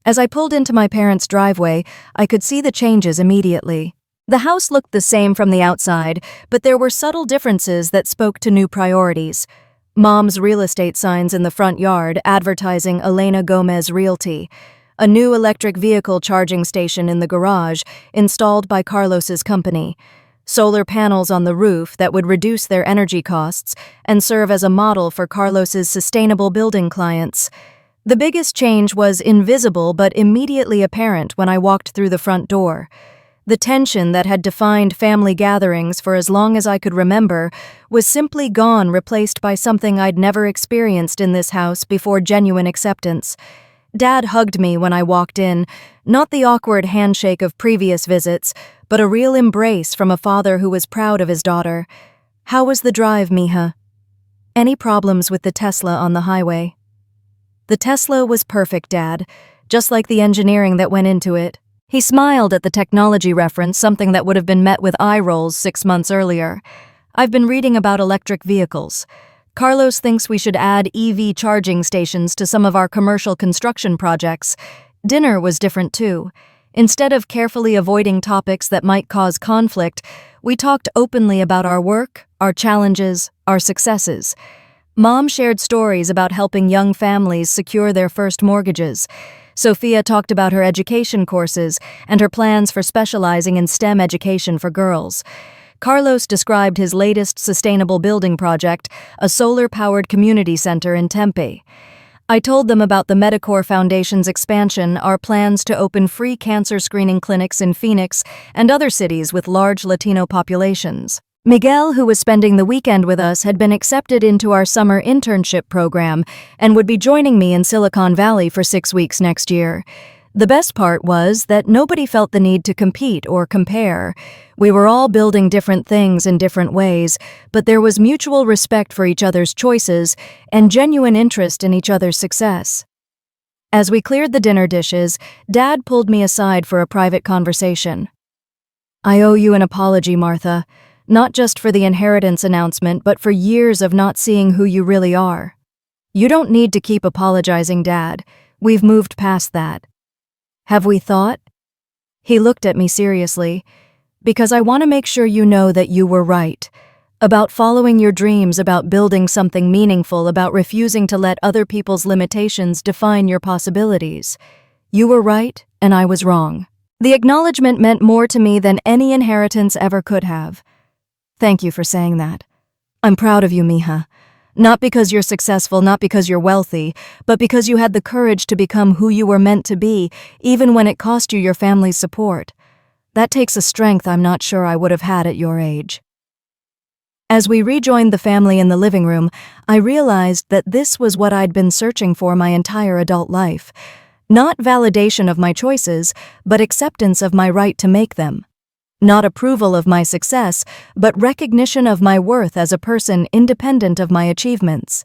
As I pulled into my parents' driveway, I could see the changes immediately. The house looked the same from the outside, but there were subtle differences that spoke to new priorities. Mom's real estate signs in the front yard advertising Elena Gomez Realty, a new electric vehicle charging station in the garage installed by Carlos's company, solar panels on the roof that would reduce their energy costs and serve as a model for Carlos's sustainable building clients. The biggest change was invisible but immediately apparent when I walked through the front door. The tension that had defined family gatherings for as long as I could remember was simply gone, replaced by something I'd never experienced in this house before: genuine acceptance. Dad hugged me when I walked in, not the awkward handshake of previous visits, but a real embrace from a father who was proud of his daughter. "How was the drive, Mija?" "Any problems with the Tesla on the highway?" "The Tesla was perfect, Dad, just like the engineering that went into it." He smiled at the technology reference, something that would have been met with eye rolls 6 months earlier. "I've been reading about electric vehicles. Carlos thinks we should add EV charging stations to some of our commercial construction projects." Dinner was different too. Instead of carefully avoiding topics that might cause conflict, we talked openly about our work, our challenges, our successes. Mom shared stories about helping young families secure their first mortgages. Sophia talked about her education courses and her plans for specializing in STEM education for girls. Carlos described his latest sustainable building project, a solar-powered community center in Tempe. I told them about the Medicor Foundation's expansion, our plans to open free cancer screening clinics in Phoenix and other cities with large Latino populations. Miguel, who was spending the weekend with us, had been accepted into our summer internship program and would be joining me in Silicon Valley for 6 weeks next year. The best part was that nobody felt the need to compete or compare. We were all building different things in different ways, but there was mutual respect for each other's choices and genuine interest in each other's success. As we cleared the dinner dishes, Dad pulled me aside for a private conversation. "I owe you an apology, Martha, not just for the inheritance announcement, but for years of not seeing who you really are." "You don't need to keep apologizing, Dad. We've moved past that." "Have we thought?" He looked at me seriously. "Because I want to make sure you know that you were right. About following your dreams, about building something meaningful, about refusing to let other people's limitations define your possibilities. You were right, and I was wrong." The acknowledgement meant more to me than any inheritance ever could have. "Thank you for saying that. I'm proud of you, Mija. Not because you're successful, not because you're wealthy, but because you had the courage to become who you were meant to be, even when it cost you your family's support. That takes a strength I'm not sure I would have had at your age. As we rejoined the family in the living room, I realized that this was what I'd been searching for my entire adult life. Not validation of my choices, but acceptance of my right to make them. Not approval of my success, but recognition of my worth as a person independent of my achievements.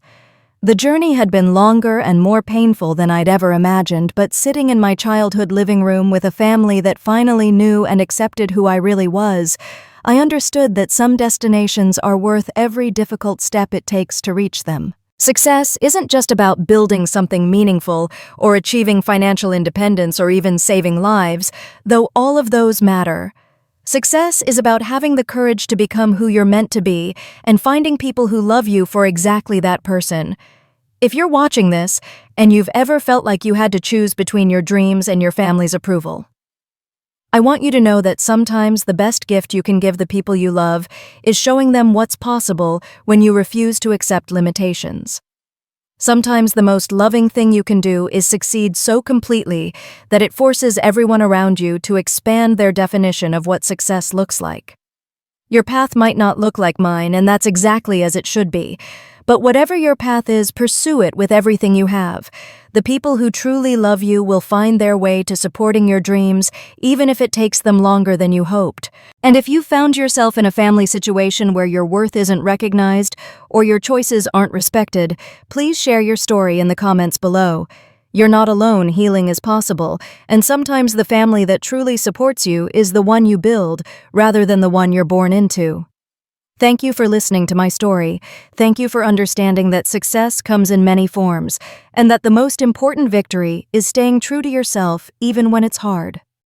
The journey had been longer and more painful than I'd ever imagined, but sitting in my childhood living room with a family that finally knew and accepted who I really was, I understood that some destinations are worth every difficult step it takes to reach them. Success isn't just about building something meaningful or achieving financial independence or even saving lives, though all of those matter. Success is about having the courage to become who you're meant to be and finding people who love you for exactly that person. If you're watching this and you've ever felt like you had to choose between your dreams and your family's approval, I want you to know that sometimes the best gift you can give the people you love is showing them what's possible when you refuse to accept limitations. Sometimes the most loving thing you can do is succeed so completely that it forces everyone around you to expand their definition of what success looks like. Your path might not look like mine, and that's exactly as it should be. But whatever your path is, pursue it with everything you have. The people who truly love you will find their way to supporting your dreams, even if it takes them longer than you hoped. And if you found yourself in a family situation where your worth isn't recognized or your choices aren't respected, please share your story in the comments below. You're not alone, healing is possible, and sometimes the family that truly supports you is the one you build rather than the one you're born into. Thank you for listening to my story. Thank you for understanding that success comes in many forms, and that the most important victory is staying true to yourself even when it's hard.